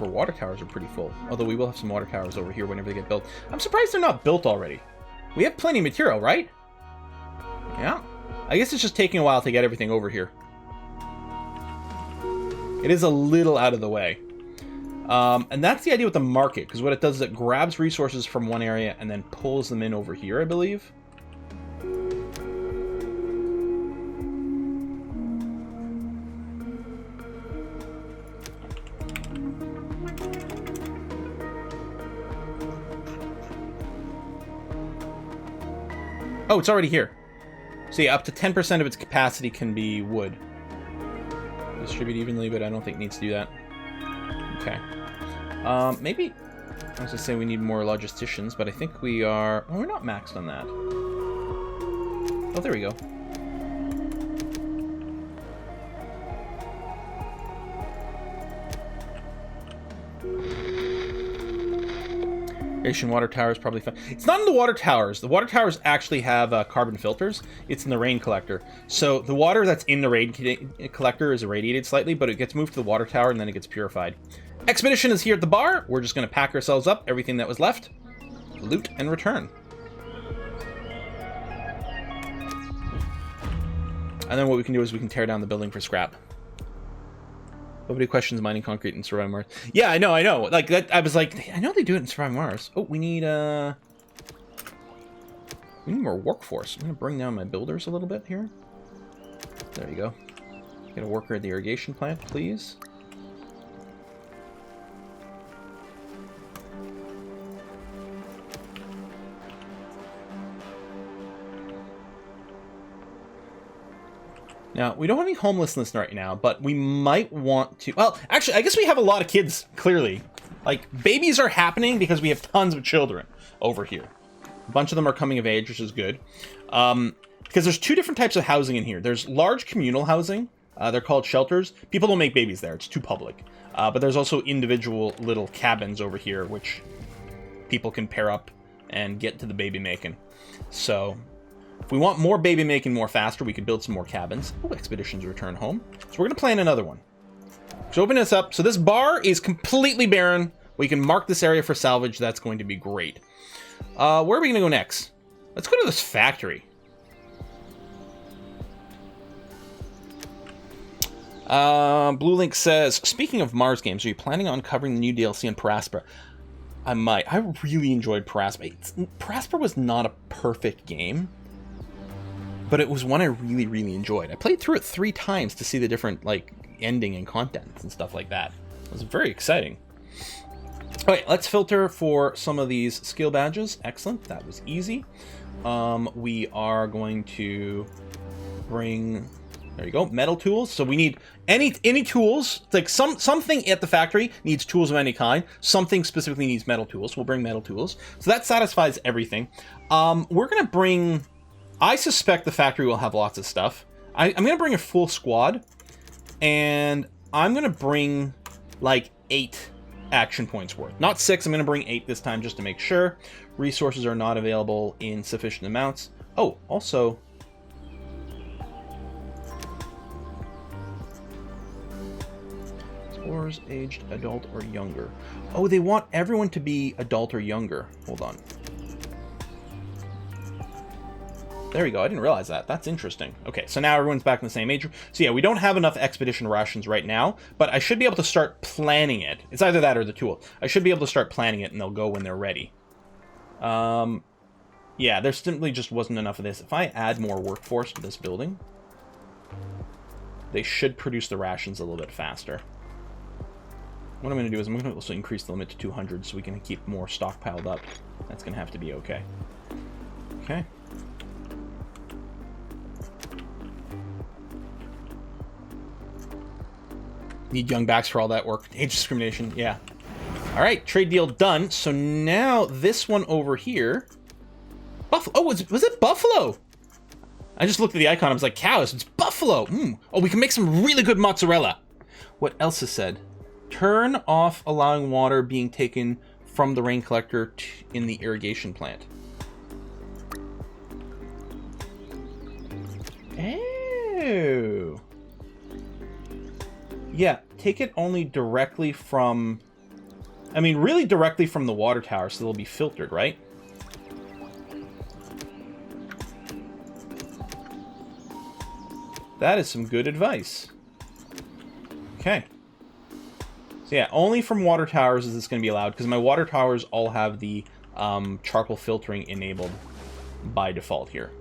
water towers are pretty full. Although we will have some water towers over here whenever they get built. I'm surprised they're not built already. We have plenty of material, right? Yeah. I guess it's just taking a while to get everything over here. It is a little out of the way. And that's the idea with the market, because what it does is it grabs resources from one area and then pulls them in over here, I believe. Oh, it's already here. So yeah, up to 10% of its capacity can be wood. Distribute evenly, but I don't think it needs to do that. Okay. Maybe... I was going to say we need more logisticians, but I think we are... Oh, we're not maxed on that. Oh, there we go. Irrigation water towers probably fine. It's not in the water towers. The water towers actually have carbon filters. It's in the rain collector. So the water that's in the rain collector is irradiated slightly, but it gets moved to the water tower and then it gets purified. Expedition is here at the bar. We're just going to pack ourselves up, everything that was left, loot, and return. And then what we can do is we can tear down the building for scrap. Nobody questions mining concrete in Surviving Mars. Yeah, I know. Like, that, I was like, I know they do it in Surviving Mars. Oh, we need more workforce. I'm going to bring down my builders a little bit here. There you go. Get a worker at the irrigation plant, please. Now, we don't have any homelessness right now, but we might want to... Well, actually, I guess we have a lot of kids, clearly. Like, babies are happening because we have tons of children over here. A bunch of them are coming of age, which is good. Because there's 2 different types of housing in here. There's large communal housing. They're called shelters. People don't make babies there. It's too public. But there's also individual little cabins over here, which people can pair up and get to the baby making. So... if we want more baby making more faster, we could build some more cabins. Oh, expeditions return home. So we're going to plan another one. So open this up. So this bar is completely barren. We can mark this area for salvage. That's going to be great. Where are we going to go next? Let's go to this factory. Blue Link says, speaking of Mars games, are you planning on covering the new DLC on Paraspora? I might. I really enjoyed Paraspora. Paraspora was not a perfect game, but it was one I really, really enjoyed. I played through it 3 times to see the different, like, ending and contents and stuff like that. It was very exciting. Okay, let's filter for some of these skill badges. Excellent, that was easy. We are going to bring There you go. Metal tools. So we need any tools. Like something at the factory needs tools of any kind. Something specifically needs metal tools. We'll bring metal tools. So that satisfies everything. We're gonna bring. I suspect the factory will have lots of stuff. I'm gonna bring a full squad, and I'm gonna bring like 8 action points worth. Not 6. I'm gonna bring 8 this time just to make sure. Resources are not available in sufficient amounts. Oh, also. Explorers aged adult or younger. Oh, they want everyone to be adult or younger. Hold on. There we go. I didn't realize that. That's interesting. Okay, so now everyone's back in the same age. So yeah, we don't have enough expedition rations right now, but I should be able to start planning it. It's either that or the tool. I should be able to start planning it, and they'll go when they're ready. Yeah, there simply just wasn't enough of this. If I add more workforce to this building, they should produce the rations a little bit faster. What I'm going to do is I'm going to also increase the limit to 200 so we can keep more stockpiled up. That's going to have to be okay. Okay. Need young backs for all that work. Age discrimination, yeah. All right, trade deal done. So now this one over here. Buffalo. Oh, was it buffalo? I just looked at the icon. I was like, cows. It's buffalo. Oh, we can make some really good mozzarella. What else is said? Turn off allowing water being taken from the rain collector in the irrigation plant. Oh. Yeah, take it only directly from... I mean, really directly from the water tower, so they'll be filtered, right? That is some good advice. Okay. So yeah, only from water towers is this going to be allowed, because my water towers all have the charcoal filtering enabled by default here.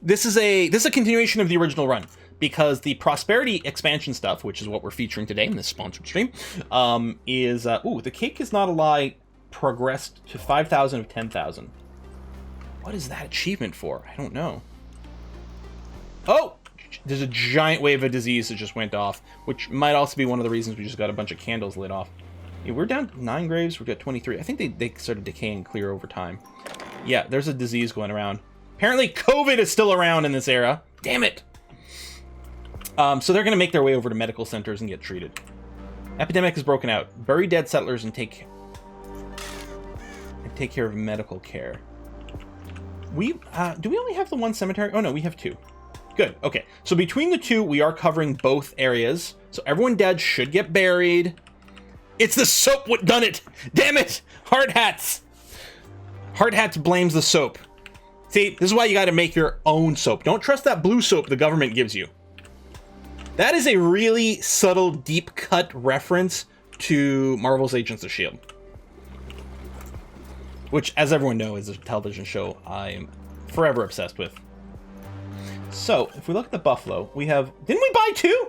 This is a continuation of the original run, because the prosperity expansion stuff, which is what we're featuring today in this sponsored stream, is the cake is not a lie progressed to 5,000 of 10,000. What is that achievement for? I don't know. Oh, there's a giant wave of disease that just went off, which might also be one of the reasons we just got a bunch of candles lit off. Yeah, we're down 9 graves. We've got 23. I think they started decaying and clear over time. Yeah, there's a disease going around. Apparently, COVID is still around in this era. Damn it. So they're going to make their way over to medical centers and get treated. Epidemic is broken out. Bury dead settlers and take care of medical care. Do we only have the one cemetery? Oh, no, we have 2. Good. Okay. So between the 2, we are covering both areas. So everyone dead should get buried. It's the soap what done it. Damn it. Hard hats. Hard hats blames the soap. See, this is why you got to make your own soap. Don't trust that blue soap the government gives you. That is a really subtle, deep cut reference to Marvel's Agents of S.H.I.E.L.D. Which, as everyone knows, is a television show I am forever obsessed with. So, if we look at the buffalo, we have... Didn't we buy 2?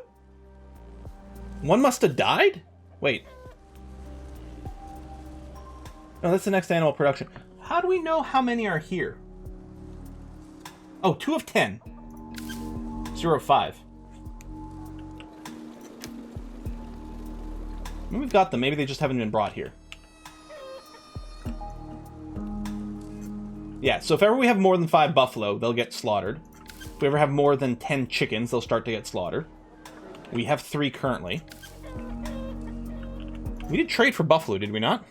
One must have died? Wait. No, that's the next animal production. How do we know how many are here? Oh, 2 of 10. 0 of 5. We've got them. Maybe they just haven't been brought here. Yeah, so if ever we have more than 5 buffalo, they'll get slaughtered. If we ever have more than 10 chickens, they'll start to get slaughtered. We have 3 currently. We did trade for buffalo, did we not?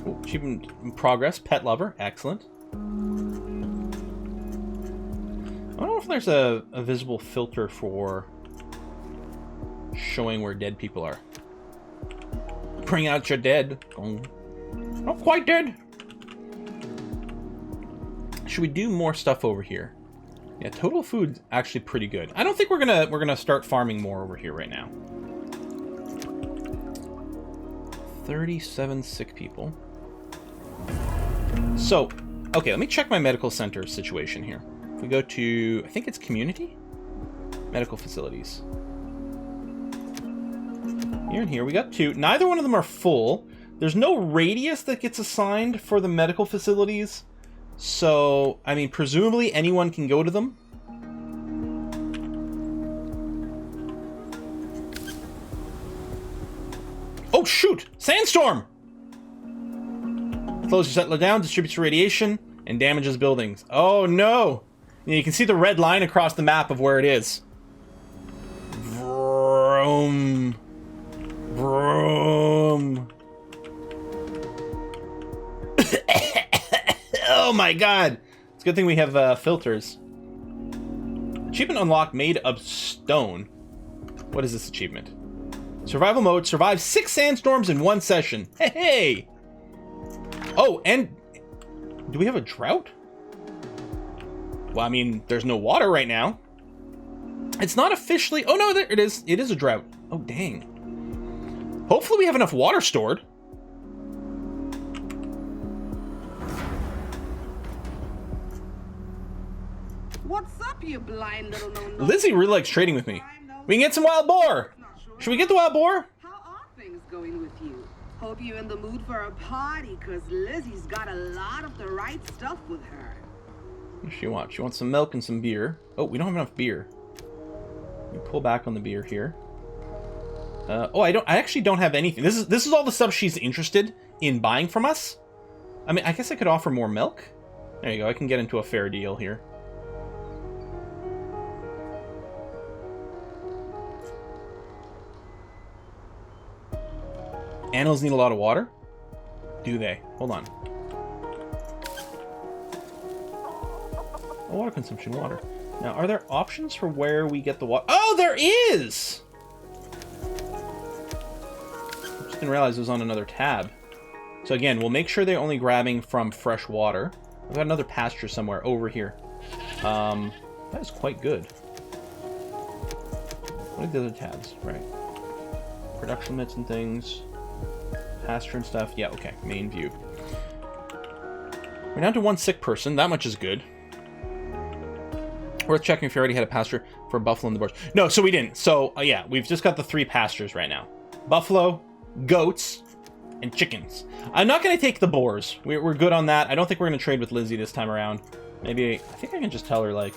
Oh, achievement in progress, pet lover, excellent. I don't know if there's a visible filter for showing where dead people are. Bring out your dead. Oh, not quite dead. Should we do more stuff over here? Yeah, total food's actually pretty good. I don't think we're gonna start farming more over here right now. 37 sick people. So, okay, let me check my medical center situation here. If we go to, I think it's community? Medical facilities. Here and here, we got 2. Neither one of them are full. There's no radius that gets assigned for the medical facilities. So, I mean, presumably anyone can go to them. Oh, shoot! Sandstorm! Slows your settler down, distributes radiation, and damages buildings. Oh, no! You can see the red line across the map of where it is. Vroom. Vroom. Oh my god! It's a good thing we have filters. Achievement unlocked, made of stone. What is this achievement? Survival mode, survive 6 sandstorms in 1 session. Hey, hey! Oh, and do we have a drought? Well, I mean, there's no water right now. It's not officially... Oh, no, there it is. It is a drought. Oh, dang. Hopefully we have enough water stored. What's up, you blind little no-no? Lizzie really likes trading with me. We can get some wild boar. Should we get the wild boar? How are things going with you? Hope you're in the mood for a party, because Lizzie's got a lot of the right stuff with her. What does she want? She wants some milk and some beer. Oh, we don't have enough beer. Let me pull back on the beer here. Oh, I actually don't have anything. This is all the stuff she's interested in buying from us. I mean, I guess I could offer more milk. There you go. I can get into a fair deal here. Animals need a lot of water? Do they? Hold on. Oh, water consumption, water. Now, are there options for where we get the water? Oh, there is! I just didn't realize it was on another tab. So again, we'll make sure they're only grabbing from fresh water. I've got another pasture somewhere over here. That is quite good. What are the other tabs? Right. Production limits and things. Pasture and stuff. Yeah, okay. Main view. We're down to 1 sick person. That much is good. Worth checking if you already had a pasture for a buffalo in the bush. No, so we didn't. So, yeah, we've just got the 3 pastures right now. Buffalo, goats, and chickens. I'm not going to take the boars. We're good on that. I don't think we're going to trade with Lizzie this time around. Maybe, I think I can just tell her, like...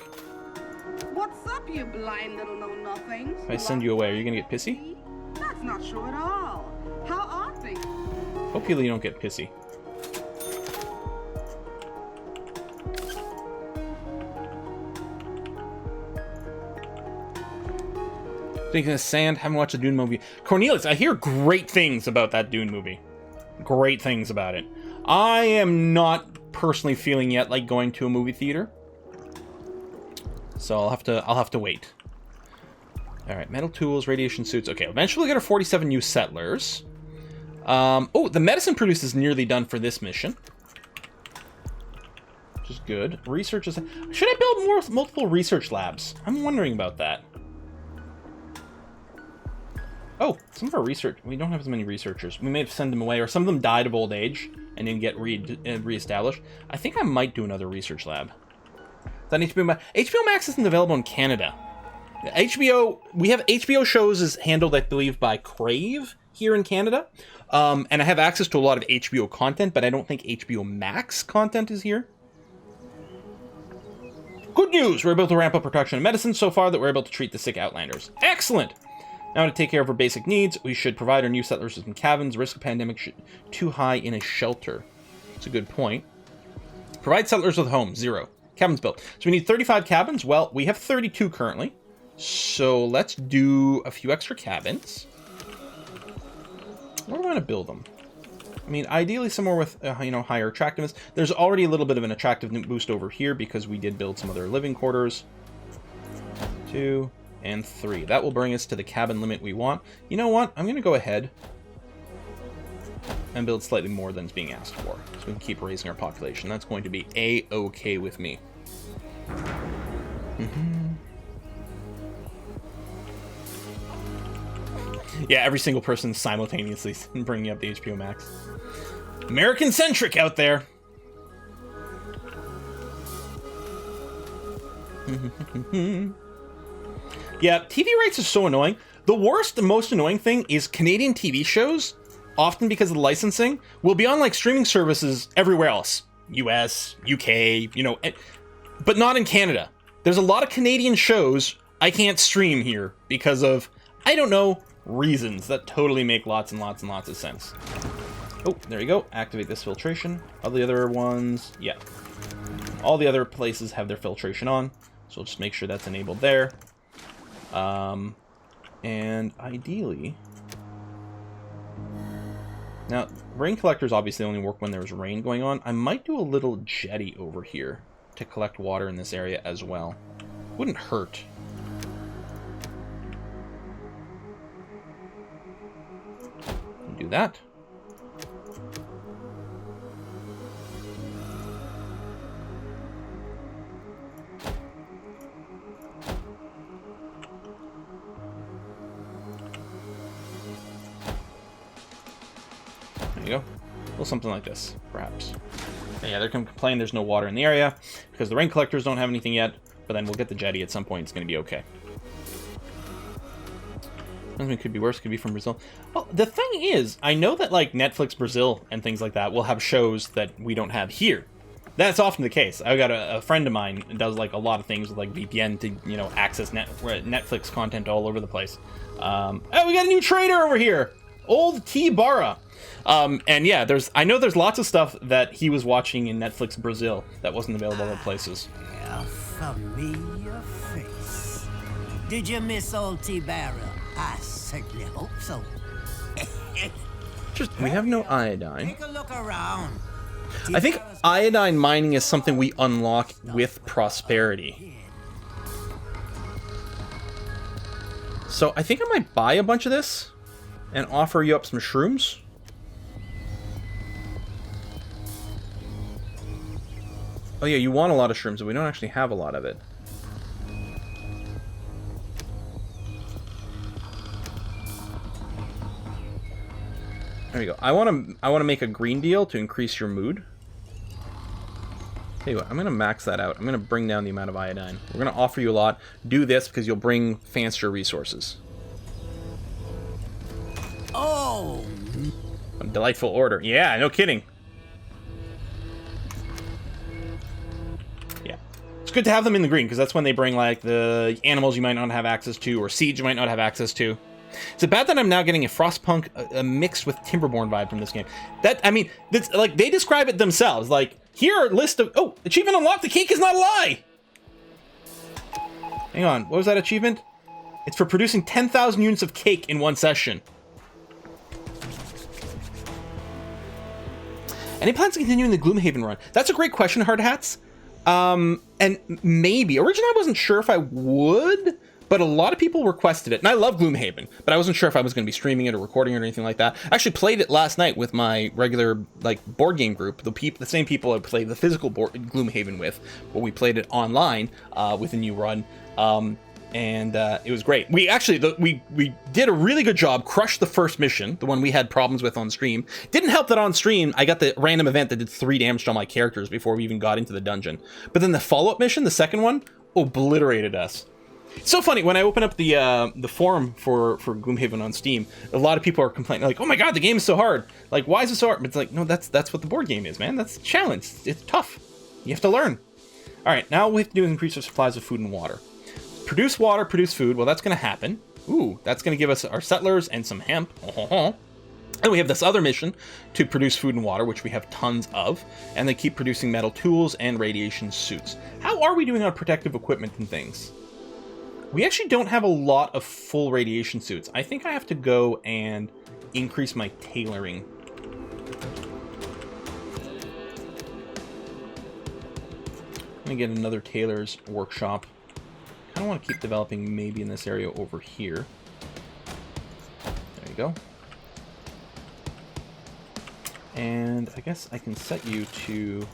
What's up, you blind little know-nothings? If I send you away, are you going to get pissy? That's not true at all. How are things? Hopefully you don't get pissy. Speaking of sand, haven't watched the Dune movie. Cornelius, I hear great things about that Dune movie. Great things about it. I am not personally feeling yet like going to a movie theater. So I'll have to wait. Alright, metal tools, radiation suits. Okay, eventually we'll get our 47 new settlers. Oh, the medicine produce is nearly done for this mission. Which is good. Research is... Should I build multiple research labs? I'm wondering about that. Oh, some of our research... We don't have as many researchers. We may have sent them away, or some of them died of old age and didn't get reestablished. I think I might do another research lab. Is that HBO Max? HBO Max isn't available in Canada. HBO... We have HBO shows is handled, I believe, by Crave here in Canada. And I have access to a lot of HBO content, but I don't think HBO Max content is here. Good news! We're able to ramp up production of medicine so far that we're able to treat the sick Outlanders. Excellent! Now to take care of our basic needs, we should provide our new settlers with some cabins. Risk of pandemic too high in a shelter. That's a good point. Provide settlers with homes. 0. Cabins built. So we need 35 cabins. Well, we have 32 currently. So let's do a few extra cabins. Where do I want to build them? I mean, ideally somewhere with, higher attractiveness. There's already a little bit of an attractiveness boost over here because we did build some other living quarters. 2 and 3. That will bring us to the cabin limit we want. You know what? I'm going to go ahead and build slightly more than is being asked for, so we can keep raising our population. That's going to be A-okay with me. Yeah, every single person simultaneously bringing up the HBO Max. American-centric out there. Yeah, TV rights are so annoying. The worst, the most annoying thing is Canadian TV shows, often because of the licensing, will be on like streaming services everywhere else. US, UK, you know, but not in Canada. There's a lot of Canadian shows I can't stream here because of, I don't know, reasons that totally make lots and lots and lots of sense. Oh, there you go. Activate this filtration. All the other ones, yeah. All the other places have their filtration on, so we'll just make sure that's enabled there. And ideally... Now, rain collectors obviously only work when there's rain going on. I might do a little jetty over here to collect water in this area as well. Wouldn't hurt. Do that. There you go. A little something like this, perhaps. Yeah, they're going to complain there's no water in the area because the rain collectors don't have anything yet, but then we'll get the jetty at some point. It's going to be okay. It could be worse. Could be from Brazil. Well, the thing is, I know that like Netflix Brazil and things like that will have shows that we don't have here. That's often the case. I've got a friend of mine that does like a lot of things with like VPN to, you know, access Netflix content all over the place. Oh, we got a new trader over here, Old T Barra. And yeah, I know there's lots of stuff that he was watching in Netflix Brazil that wasn't available other places. A familiar face. Did you miss old T Barra? I certainly hope so. We have no iodine. Take a look around. I think iodine mining is something we unlock with prosperity. So I think I might buy a bunch of this and offer you up some shrooms. Oh yeah, you want a lot of shrooms, but we don't actually have a lot of it. There you go. I want to make a green deal to increase your mood. Tell you what, I'm gonna max that out. I'm gonna bring down the amount of iodine. We're gonna offer you a lot. Do this because you'll bring fancier resources. Oh, A delightful order. Yeah, no kidding. Yeah, it's good to have them in the green because that's when they bring like the animals you might not have access to or seeds you might not have access to. Is it bad that I'm now getting a Frostpunk mixed with Timberborn vibe from this game? I mean, that's, like, they describe it themselves. Like, here are a list of... Oh, achievement unlocked, the cake is not a lie! Hang on, what was that achievement? It's for producing 10,000 units of cake in one session. Any plans to continue in the Gloomhaven run? That's a great question, Hard Hats. And maybe. Originally, I wasn't sure if I would... But a lot of people requested it, and I love Gloomhaven, but I wasn't sure if I was going to be streaming it or recording it or anything like that. I actually played it last night with my regular board game group, the same people I played the physical Gloomhaven with, but we played it online with a new run, and it was great. We actually we did a really good job, crushed the first mission, the one we had problems with on stream. Didn't help that on stream I got the random event that did 3 damage to all my characters before we even got into the dungeon. But then the follow-up mission, the second one, obliterated us. It's so funny, when I open up the forum for Gloomhaven on Steam, a lot of people are complaining, like, oh my god, the game is so hard. Like, why is it so hard? But it's like, no, that's what the board game is, man. That's a challenge. It's tough. You have to learn. Alright, now all we have to do is increase our supplies of food and water. Produce water, produce food. Well, that's going to happen. Ooh, that's going to give us our settlers and some hemp. And we have this other mission to produce food and water, which we have tons of. And they keep producing metal tools and radiation suits. How are we doing on protective equipment and things? We actually don't have a lot of full radiation suits. I think I have to go and increase my tailoring. I'm gonna get another tailor's workshop. I kind of want to keep developing maybe in this area over here. There you go. And I guess I can set you to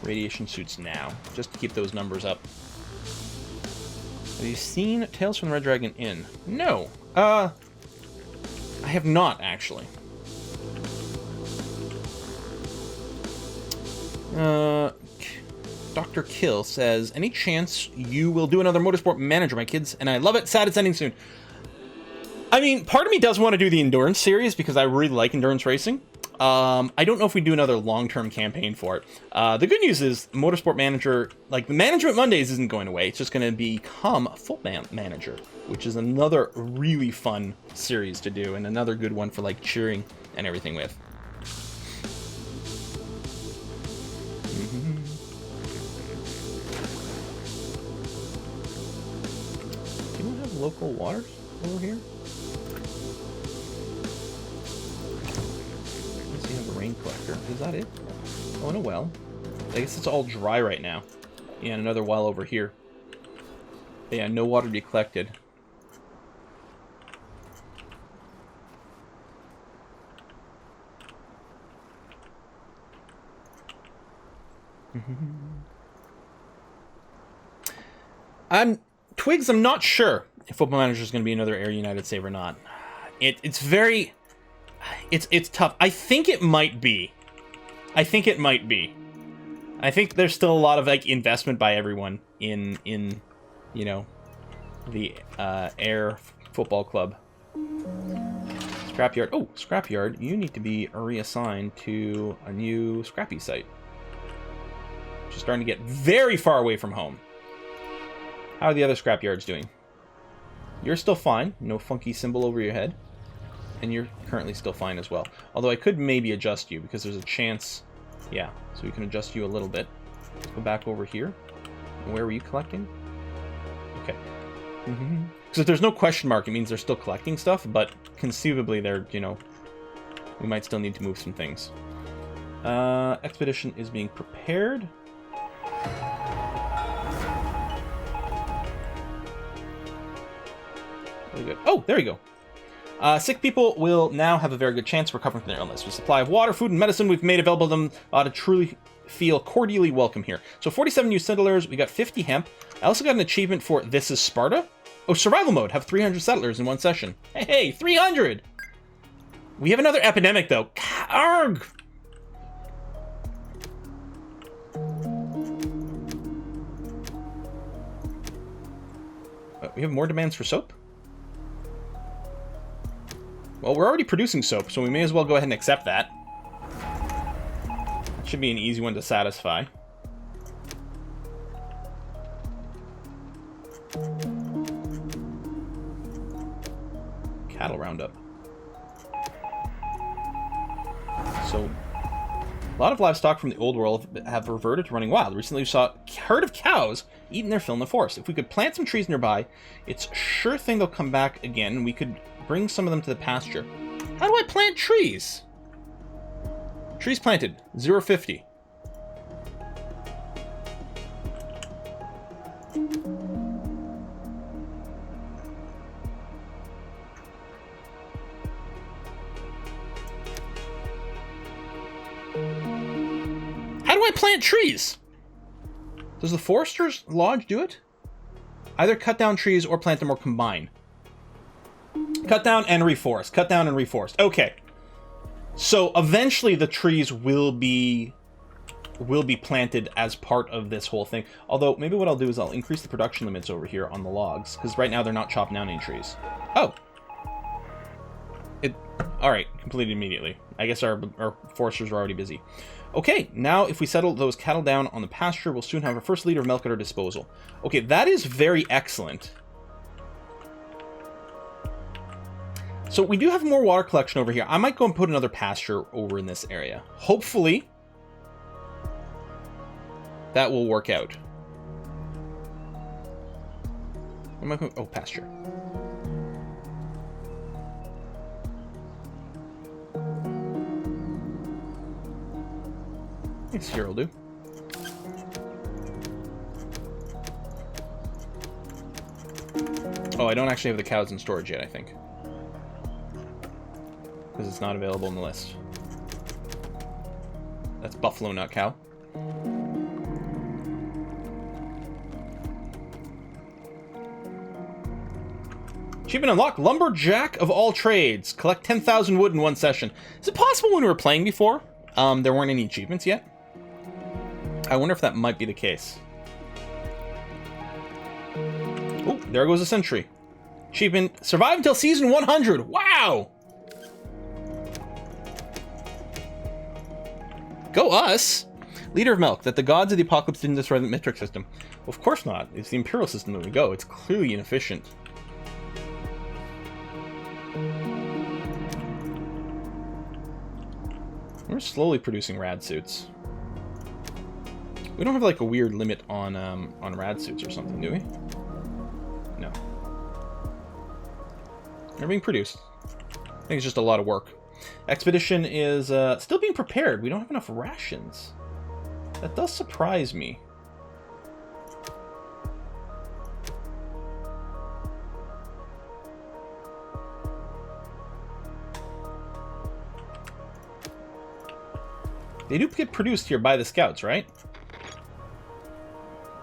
radiation suits now, just to keep those numbers up. Have you seen Tales from the Red Dragon Inn? No. I have not, actually. Dr. Kill says, any chance you will do another Motorsport Manager, my kids? And I love it. Sad it's ending soon. I mean, part of me does want to do the Endurance series because I really like endurance racing. I don't know if we do another long-term campaign for it. The good news is Motorsport Manager, like the Management Mondays isn't going away. It's just going to become Football Manager, which is another really fun series to do and another good one for like cheering and everything with. Do we have local waters over here? Let's see, have a rain collector. Is that it? Oh, and a well. I guess it's all dry right now. Yeah, and another well over here. But yeah, no water to be collected. Twigs, I'm not sure if Football Manager is going to be another Air United save or not. It's tough. I think it might be. I think there's still a lot of like investment by everyone in you know, the Air Football Club. Scrapyard. Oh, Scrapyard. You need to be reassigned to a new Scrappy site. Just starting to get very far away from home. How are the other Scrapyards doing? You're still fine. No funky symbol over your head. And you're currently still fine as well. Although I could maybe adjust you because there's a chance. Yeah, so we can adjust you a little bit. Let's go back over here. Where were you collecting? Okay. Because if there's no question mark, it means they're still collecting stuff, but conceivably they're, you know, we might still need to move some things. Expedition is being prepared. Really good. Oh, there you go. Sick people will now have a very good chance of recovering from their illness. With a supply of water, food, and medicine we've made available to them to truly feel cordially welcome here. So 47 new settlers, we got 50 hemp. I also got an achievement for This is Sparta. Oh, survival mode, have 300 settlers in one session. Hey, 300! We have another epidemic, though. Arg! We have more demands for soap? Well, we're already producing soap, so we may as well go ahead and accept that. It should be an easy one to satisfy. Cattle roundup. So, a lot of livestock from the old world have reverted to running wild. Recently we saw a herd of cows eating their fill in the forest. If we could plant some trees nearby, it's sure thing they'll come back again, and we could bring some of them to the pasture. How do I plant trees? Trees planted, 050. How do I plant trees? Does the Forester's Lodge do it? Either cut down trees or plant them or combine. Cut down and reforest. Cut down and reforest. Okay. So eventually the trees will be planted as part of this whole thing. Although maybe what I'll do is I'll increase the production limits over here on the logs, because right now they're not chopping down any trees. Oh. Alright, completed immediately. I guess our foresters are already busy. Okay, now if we settle those cattle down on the pasture, we'll soon have our first liter of milk at our disposal. Okay, that is very excellent. So we do have more water collection over here. I might go and put another pasture over in this area. Hopefully, that will work out. Am I going? Oh, pasture. Yes, here will do. Oh, I don't actually have the cows in storage yet, I think. Because it's not available in the list. That's buffalo, not cow. Achievement unlocked. Lumberjack of all trades. Collect 10,000 wood in one session. Is it possible when we were playing before, there weren't any achievements yet? I wonder if that might be the case. Oh, there goes a sentry. Achievement, survive until season 100. Wow! Go us! Leader of Milk, that the gods of the apocalypse didn't destroy the metric system. Well, of course not. It's the Imperial system that we go. It's clearly inefficient. We're slowly producing rad suits. We don't have like a weird limit on rad suits or something, do we? No. They're being produced. I think it's just a lot of work. Expedition is still being prepared. We don't have enough rations. That does surprise me. They do get produced here by the scouts, right?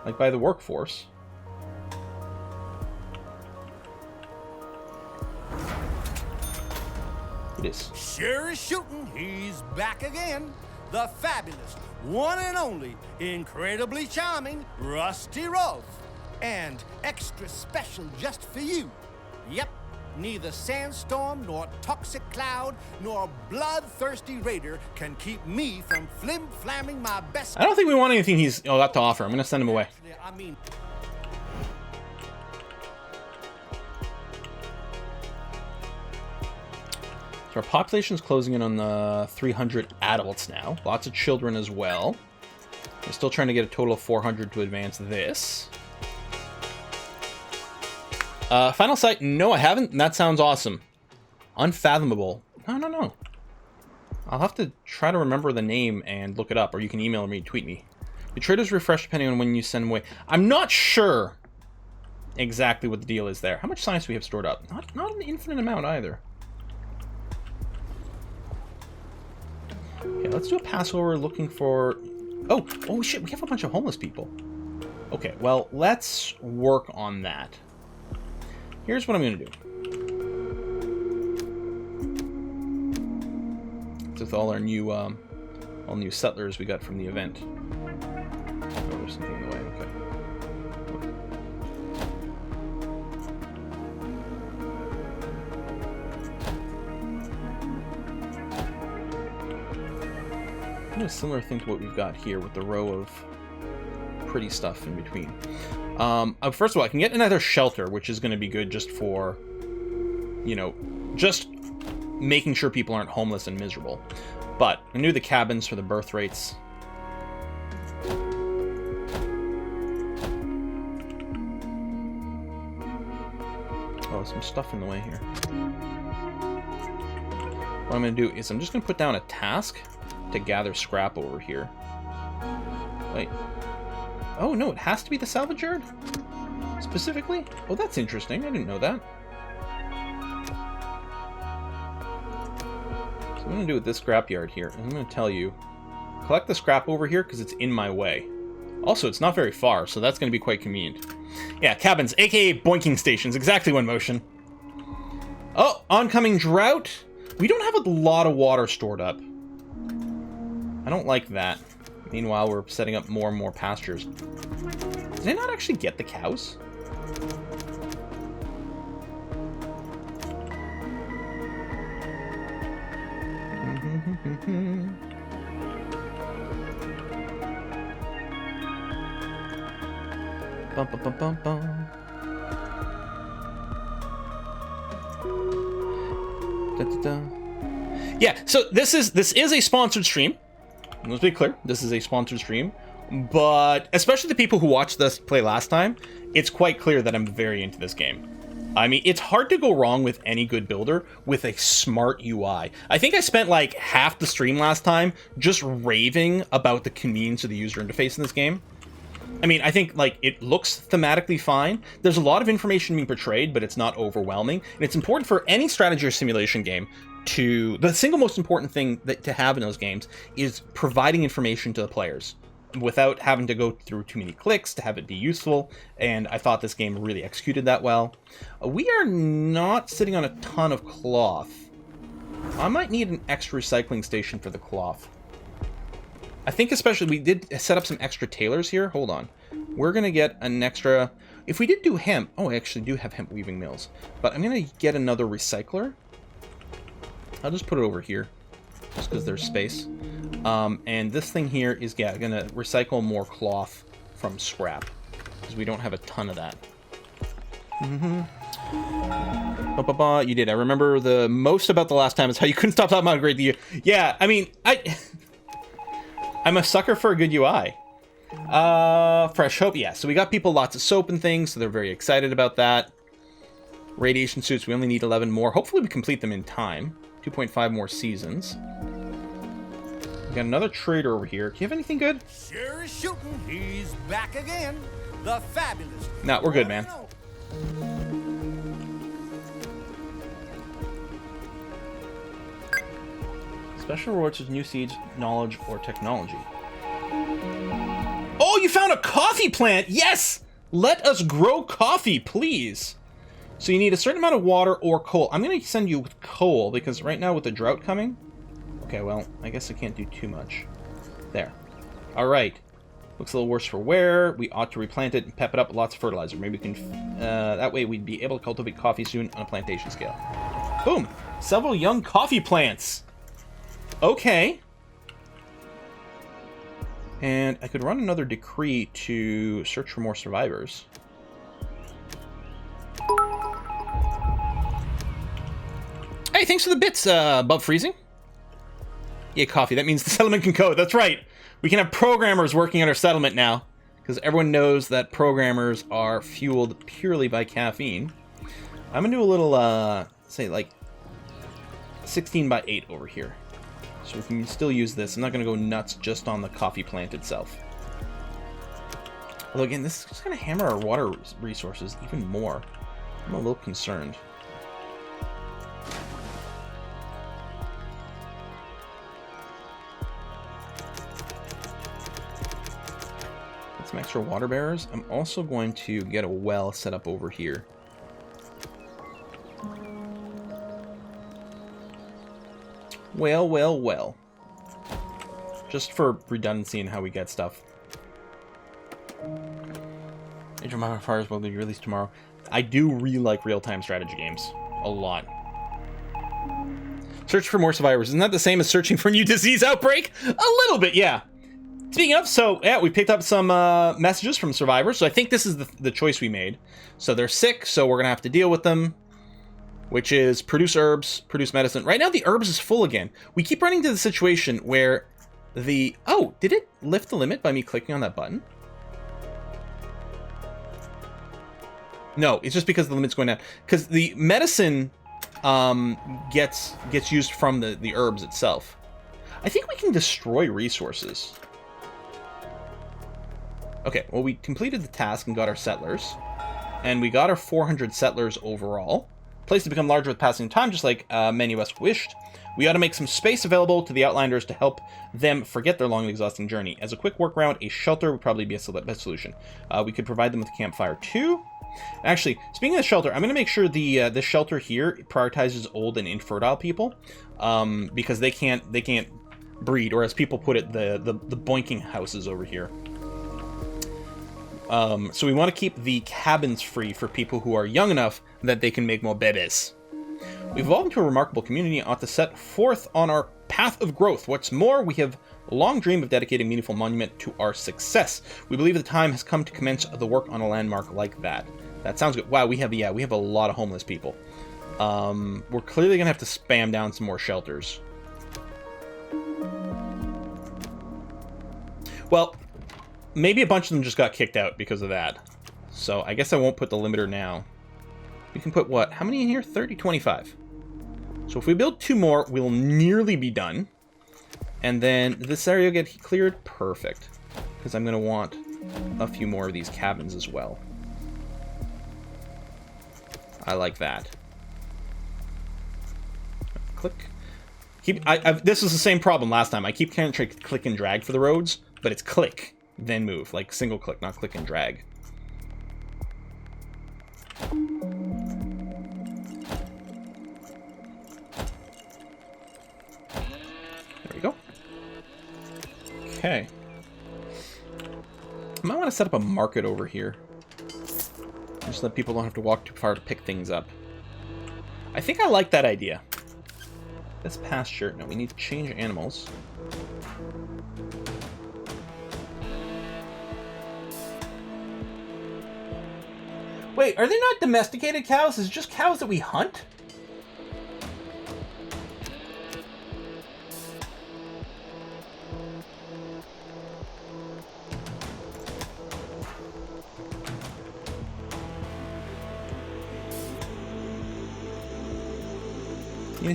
Like by the workforce. It is. Sure is shooting. He's back again. The fabulous, one and only, incredibly charming Rusty Rolf. And extra special just for you. Yep, neither sandstorm, nor toxic cloud, nor bloodthirsty raider can keep me from flim-flamming my best... I don't think we want anything he's got to offer. I'm going to send him away. I mean... So our population's closing in on the 300 adults now. Lots of children as well. We're still trying to get a total of 400 to advance this. Final Sight, no I haven't, and that sounds awesome. Unfathomable. No. I'll have to try to remember the name and look it up, or you can email me, tweet me. The traders refresh depending on when you send them away. I'm not sure exactly what the deal is there. How much science do we have stored up? Not an infinite amount either. Okay, let's do a pass where we're looking for... Oh shit, we have a bunch of homeless people. Okay, well, let's work on that. Here's what I'm going to do. With all our new, all new settlers we got from the event. Oh, there's something in the way, okay. A similar thing to what we've got here with the row of pretty stuff in between. First of all, I can get another shelter, which is going to be good just for, you know, just making sure people aren't homeless and miserable. But I knew the cabins for the birth rates. Oh, some stuff in the way here. What I'm going to do is I'm just going to put down a task to gather scrap over here. Wait. Oh, no, it has to be the salvage yard? Specifically? Oh, that's interesting. I didn't know that. So I'm going to do with this scrap yard here. I'm going to tell you, collect the scrap over here because it's in my way. Also, it's not very far, so that's going to be quite convenient. Yeah, cabins, aka boinking stations. Exactly one motion. Oh, oncoming drought. We don't have a lot of water stored up. I don't like that. Meanwhile, we're setting up more and more pastures. Did I not actually get the cows? Bum, bum, bum, bum, bum. Da, da, da. Yeah, so this is a sponsored stream. Let's be clear, this is a sponsored stream, but especially the people who watched us play last time, it's quite clear that I'm very into this game. I mean, it's hard to go wrong with any good builder with a smart UI. I think I spent like half the stream last time just raving about the convenience of the user interface in this game. I mean, I think like it looks thematically fine. There's a lot of information being portrayed, but it's not overwhelming. And it's important for any strategy or simulation game the single most important thing to have in those games is providing information to the players without having to go through too many clicks to have it be useful, and I thought this game really executed that well. We are not sitting on a ton of cloth. I might need an extra recycling station for the cloth. I think especially we did set up some extra tailors here. Hold on. We're going to get an extra... If we did do hemp... Oh, I actually do have hemp weaving mills. But I'm going to get another recycler. I'll just put it over here. Just because there's space. And this thing here is, yeah, going to recycle more cloth from scrap. Because we don't have a ton of that. You did. I remember the most about the last time is how you couldn't stop talking about how great the... Yeah, I mean, I'm a sucker for a good UI. Fresh Hope, yeah. So we got people lots of soap and things, so they're very excited about that. Radiation suits, we only need 11 more. Hopefully we complete them in time. 2.5 more seasons. We got another trader over here. Do you have anything good? Sure is shooting. He's back again. The fabulous. Nah, we're good, man. Special rewards with new seeds, knowledge, or technology. Oh, you found a coffee plant! Yes! Let us grow coffee, please! So you need a certain amount of water or coal. I'm going to send you with coal, because right now with the drought coming... Okay, well, I guess I can't do too much. There. Alright. Looks a little worse for wear. We ought to replant it and pep it up with lots of fertilizer. Maybe we can... that way we'd be able to cultivate coffee soon on a plantation scale. Boom! Several young coffee plants! Okay. And I could run another decree to search for more survivors. Hey, thanks for the bits, above freezing. Yeah, coffee. That means the settlement can code. That's right. We can have programmers working on our settlement now. Because everyone knows that programmers are fueled purely by caffeine. I'm going to do a little, say, like, 16 by 8 over here. So we can still use this. I'm not going to go nuts just on the coffee plant itself. Although, again, this is just going to hammer our water resources even more. I'm a little concerned. Get some extra water bearers. I'm also going to get a well set up over here. Well, well, well. Just for redundancy and how we get stuff. Age of Modifiers will be released tomorrow. I do really like real-time strategy games. A lot. Search for more survivors. Isn't that the same as searching for a new disease outbreak? A little bit, yeah. Speaking of, so, yeah, we picked up some messages from survivors. So I think this is the choice we made. So they're sick, so we're going to have to deal with them. Which is produce herbs, produce medicine. Right now the herbs is full again. We keep running to the situation where the... Oh, did it lift the limit by me clicking on that button? No, it's just because the limit's going down. Because the medicine gets used from the herbs itself. I think we can destroy resources. Okay, well we completed the task and got our settlers. And we got our 400 settlers overall. Place to become larger with passing time, just like many of us wished. We ought to make some space available to the Outlanders to help them forget their long and exhausting journey. As a quick workaround, a shelter would probably be a best solution. We could provide them with a campfire too. Actually, speaking of the shelter, I'm going to make sure the shelter here prioritizes old and infertile people, because they can't breed, or as people put it, the boinking houses over here. So we want to keep the cabins free for people who are young enough that they can make more babies. We've evolved into a remarkable community and ought to set forth on our path of growth. What's more, we have a long dream of dedicating a meaningful monument to our success. We believe the time has come to commence the work on a landmark like that. That sounds good. Wow, we have a lot of homeless people. We're clearly gonna have to spam down some more shelters. Well, maybe a bunch of them just got kicked out because of that. So I guess I won't put the limiter now. We can put what? How many in here? 30, 25. So if we build 2 more, we'll nearly be done. And then this area will get cleared. Perfect. Because I'm going to want a few more of these cabins as well. I like that. Click. This is the same problem last time. I keep trying to click and drag for the roads, but it's click, then move. Like single click, not click and drag. There we go. Okay. I might want to set up a market over here. Just so that people don't have to walk too far to pick things up. I think I like that idea. This pasture. No, we need to change animals. Wait, are they not domesticated cows? Is it just cows that we hunt?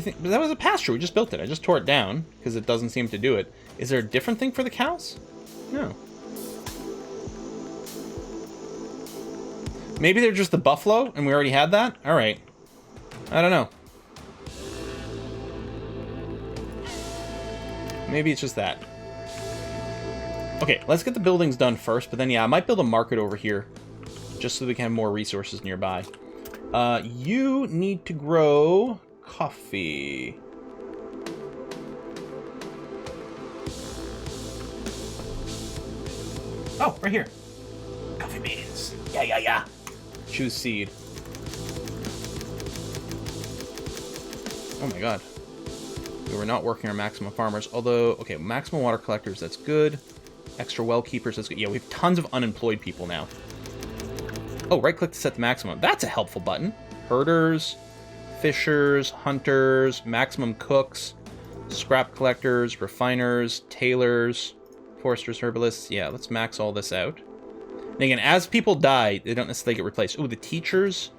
But that was a pasture. We just built it. I just tore it down because it doesn't seem to do it. Is there a different thing for the cows? No. Maybe they're just the buffalo and we already had that? All right. I don't know. Maybe it's just that. Okay, let's get the buildings done first. But then, yeah, I might build a market over here just so we can have more resources nearby. You need to grow... coffee. Oh, right here. Coffee beans. Yeah. Choose seed. Oh my god. We were not working our maximum farmers. Although, okay, maximum water collectors, that's good. Extra well keepers, that's good. Yeah, we have tons of unemployed people now. Oh, right click to set the maximum. That's a helpful button. Herders. Fishers, hunters, maximum cooks, scrap collectors, refiners, tailors, foresters, herbalists. Yeah, let's max all this out. And again, as people die, they don't necessarily get replaced. Ooh, the teachers.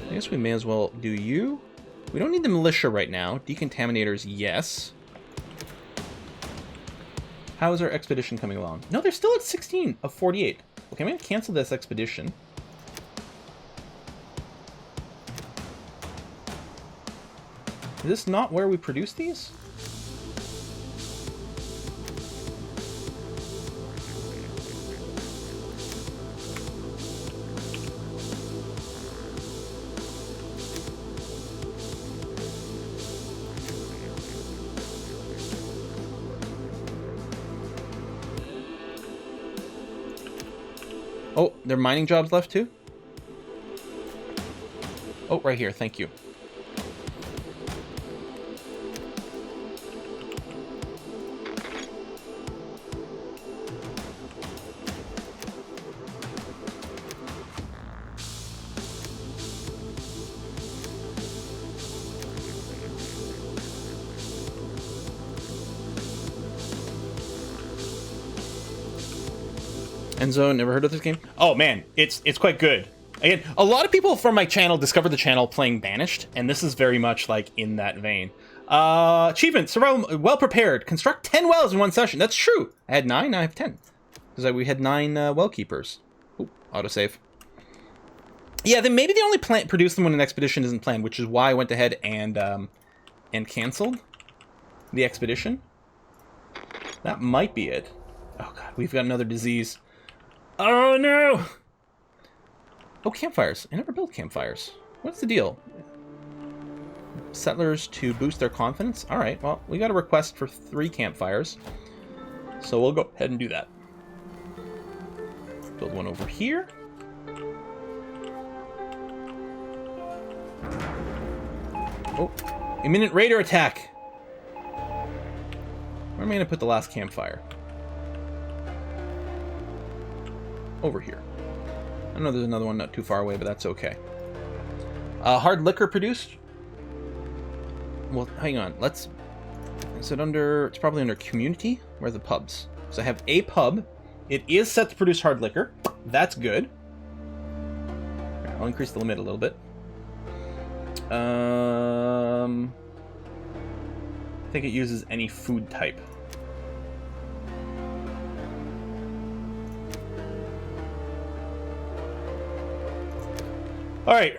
I guess we may as well do you. We don't need the militia right now. Decontaminators, yes. How is our expedition coming along? No, they're still at 16 of 48. Okay, I'm going to cancel this expedition. Is this not where we produce these? Oh, there are mining jobs left too? Oh, right here, thank you. Endzone, never heard of this game? Oh man, it's quite good. Again, a lot of people from my channel discovered the channel playing Banished, and this is very much like in that vein. Achievement, survival, well prepared. Construct 10 wells in one session. That's true. I had 9, now I have 10. Because we had 9 well keepers. Ooh, autosave. Yeah, then maybe they only produce them when an expedition isn't planned, which is why I went ahead and canceled the expedition. That might be it. Oh god, we've got another disease. Oh no! Oh, campfires. I never built campfires. What's the deal? Settlers to boost their confidence? Alright, well, we got a request for 3 campfires. So we'll go ahead and do that. Build one over here. Oh, imminent raider attack! Where am I going to put the last campfire? Over here. I know there's another one not too far away, but that's okay. Hard liquor produced? Well, hang on. Let's... Is it under... It's probably under community? Where are the pubs? So I have a pub. It is set to produce hard liquor. That's good. I'll increase the limit a little bit. I think it uses any food type. Alright.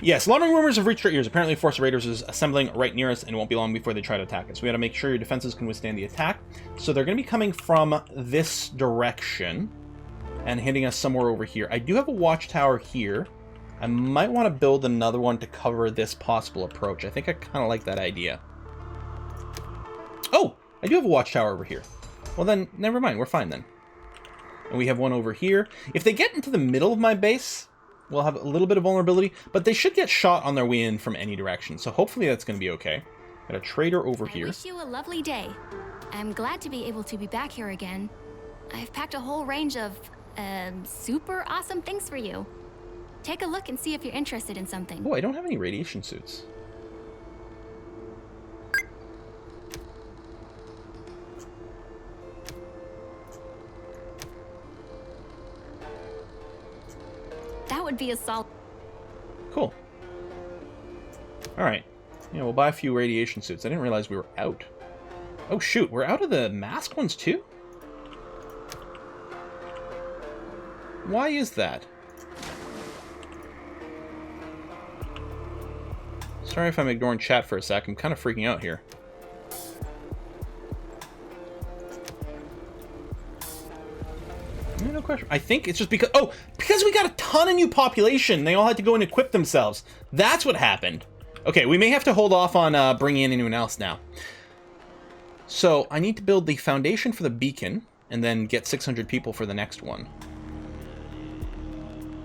Yes, alarming rumors have reached our ears. Apparently, a force of raiders is assembling right near us, and it won't be long before they try to attack us. We gotta make sure your defenses can withstand the attack. So they're gonna be coming from this direction and hitting us somewhere over here. I do have a watchtower here. I might want to build another one to cover this possible approach. I think I kind of like that idea. Oh! I do have a watchtower over here. Well then, never mind. We're fine then. And we have one over here. If they get into the middle of my base, we'll have a little bit of vulnerability, but they should get shot on their way in from any direction. So hopefully that's going to be okay. Got a trader over here. I wish you a lovely day. I'm glad to be able to be back here again. I've packed a whole range of, super awesome things for you. Take a look and see if you're interested in something. Oh, I don't have any radiation suits. That would be a solid. Cool. Alright. Yeah, we'll buy a few radiation suits. I didn't realize we were out. Oh shoot, we're out of the mask ones too? Why is that? Sorry if I'm ignoring chat for a sec. I'm kind of freaking out here. No question. I think it's just because... Oh! Because we got a ton of new population! They all had to go and equip themselves. That's what happened. Okay, we may have to hold off on bringing in anyone else now. So, I need to build the foundation for the beacon, and then get 600 people for the next one.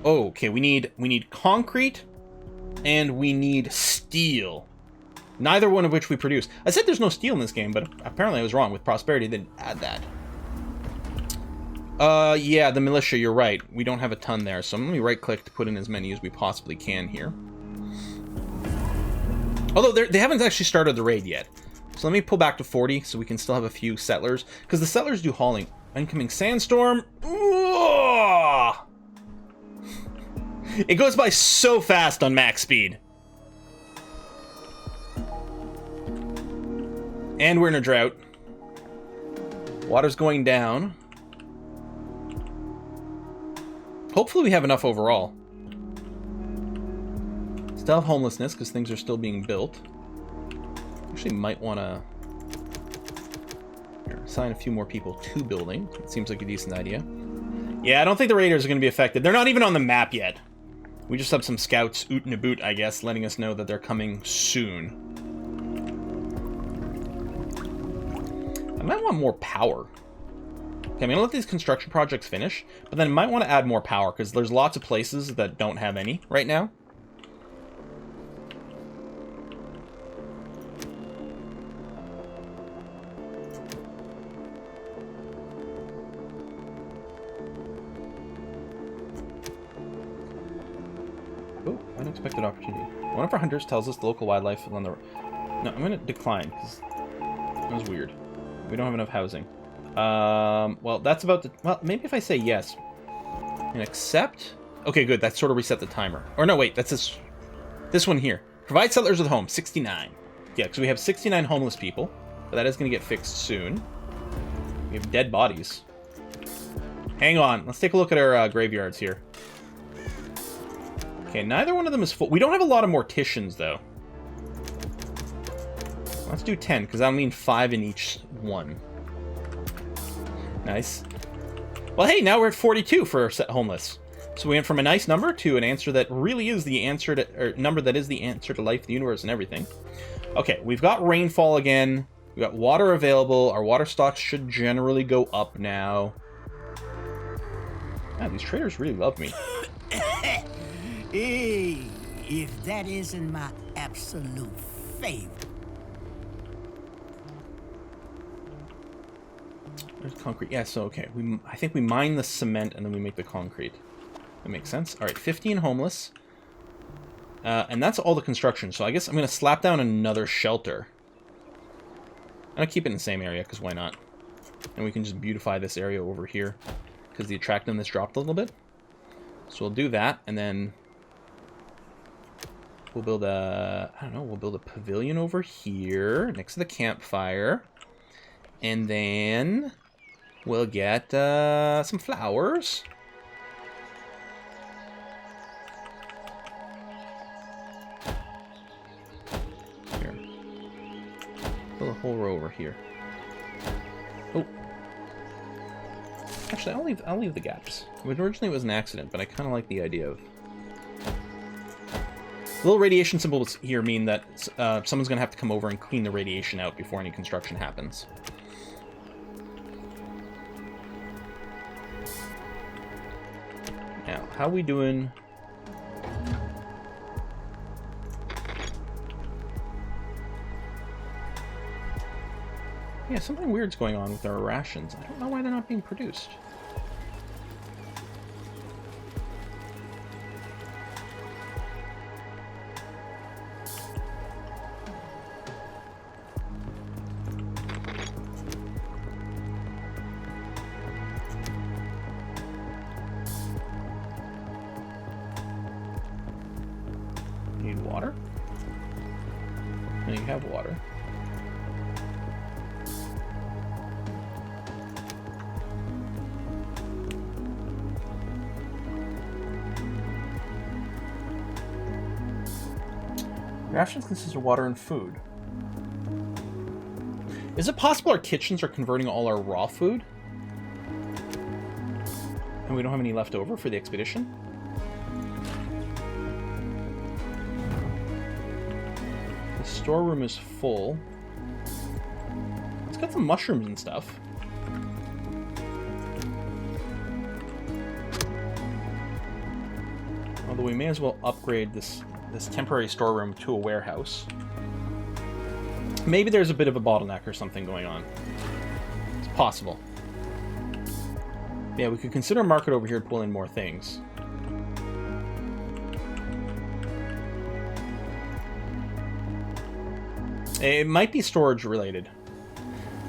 Oh, okay, we need concrete, and we need steel. Neither one of which we produce. I said there's no steel in this game, but apparently I was wrong. With prosperity, they didn't add that. Yeah, the militia, you're right. We don't have a ton there, so I'm going to right-click to put in as many as we possibly can here. Although, they haven't actually started the raid yet. So let me pull back to 40, so we can still have a few settlers. Because the settlers do hauling. Incoming sandstorm. Ooh! It goes by so fast on max speed. And we're in a drought. Water's going down. Hopefully we have enough overall. Still have homelessness because things are still being built. Actually might want to assign a few more people to building. It seems like a decent idea. Yeah, I don't think the raiders are going to be affected. They're not even on the map yet. We just have some scouts oot and a boot, I guess, letting us know that they're coming soon. I might want more power. Okay, I'm going to let these construction projects finish, but then I might want to add more power, because there's lots of places that don't have any right now. Oh, unexpected opportunity. One of our hunters tells us the local wildlife is on the... No, I'm going to decline, because that was weird. We don't have enough housing. Well, that's about the... Well, maybe if I say yes. And accept? Okay, good. That sort of reset the timer. Or no, wait. That's this one here. Provide settlers with a home. 69. Yeah, because we have 69 homeless people. But that is going to get fixed soon. We have dead bodies. Hang on. Let's take a look at our graveyards here. Okay, neither one of them is full. We don't have a lot of morticians, though. Let's do 10, because that'll mean 5 in each one. Nice. Well, hey, now we're at 42 for homeless. So we went from a nice number to an answer that really is the answer to... Or number that is the answer to life, the universe, and everything. Okay, we've got rainfall again. We've got water available. Our water stocks should generally go up now. Yeah, these traders really love me. Hey, if that isn't my absolute favorite. There's concrete. Yeah, so okay. I think we mine the cement and then we make the concrete. That makes sense. All right, 15 homeless. And that's all the construction. So I guess I'm going to slap down another shelter. I'm going to keep it in the same area, because why not? And we can just beautify this area over here, because the attractiveness dropped a little bit. So we'll do that, and then... We'll build a... I don't know, we'll build a pavilion over here, next to the campfire. And then... We'll get some flowers. Here. Build a whole row over here. Oh. Actually, I'll leave the gaps. Originally it was an accident, but I kind of like the idea of... The little radiation symbols here mean that someone's going to have to come over and clean the radiation out before any construction happens. Now, how we doing? Yeah, something weird's going on with our rations. I don't know why they're not being produced. Need water? No, you have water. Rations consist of water and food. Is it possible our kitchens are converting all our raw food? And we don't have any left over for the expedition? The storeroom is full. It's got some mushrooms and stuff. Although we may as well upgrade this temporary storeroom to a warehouse. Maybe there's a bit of a bottleneck or something going on. It's possible. Yeah, we could consider a market over here to pull in more things. It might be storage related.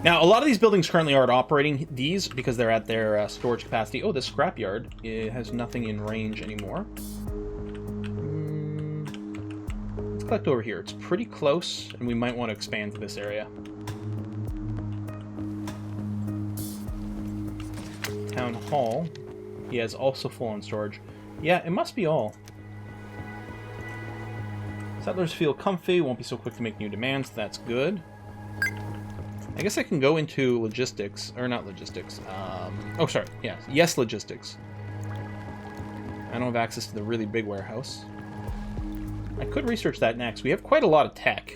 Now, a lot of these buildings currently aren't operating these because they're at their storage capacity. Oh, this scrapyard, it has nothing in range anymore. Let's collect over here. It's pretty close, and we might want to expand to this area. Town Hall. He has also full on storage. Yeah, it must be all. Settlers feel comfy, won't be so quick to make new demands. That's good. I guess I can go into logistics, or not logistics. Oh, sorry. Yeah, yes, logistics. I don't have access to the really big warehouse. I could research that next. We have quite a lot of tech.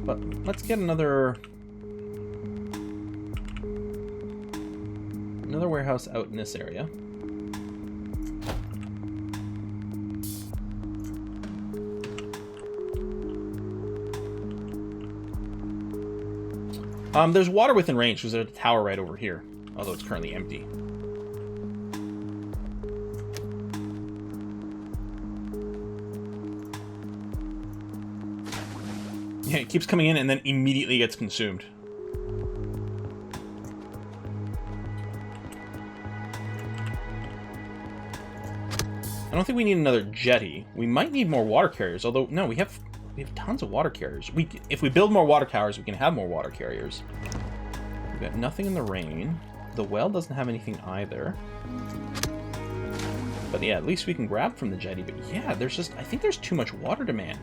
But let's get another warehouse out in this area. There's water within range. There's a tower right over here, although it's currently empty. Yeah, it keeps coming in and then immediately gets consumed. I don't think we need another jetty. We might need more water carriers, although, no, we have tons of water carriers. If we build more water towers, we can have more water carriers. We've got nothing in the rain. The well doesn't have anything either. But yeah, at least we can grab from the jetty. But yeah, I think there's too much water demand.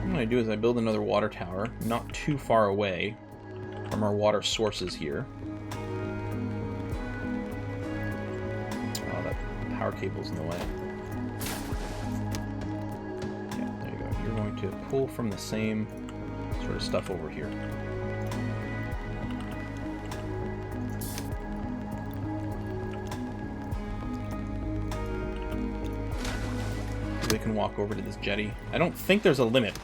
What I do is I build another water tower, not too far away from our water sources here. Oh, that power cable's in the way. Yeah, there you go. You're going to pull from the same sort of stuff over here. They can walk over to this jetty. I don't think there's a limit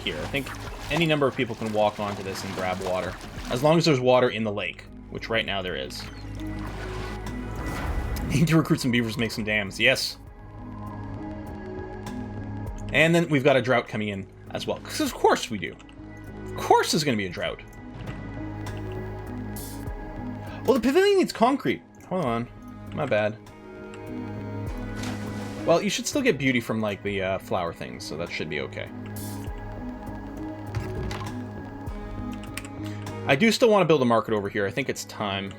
here. I think any number of people can walk onto this and grab water. As long as there's water in the lake, which right now there is. Need to recruit some beavers to make some dams. Yes. And then we've got a drought coming in as well. Because of course we do. Of course there's going to be a drought. Well, the pavilion needs concrete. Hold on. My bad. Well, you should still get beauty from, like, the flower things, so that should be okay. I do still want to build a market over here. I think it's time.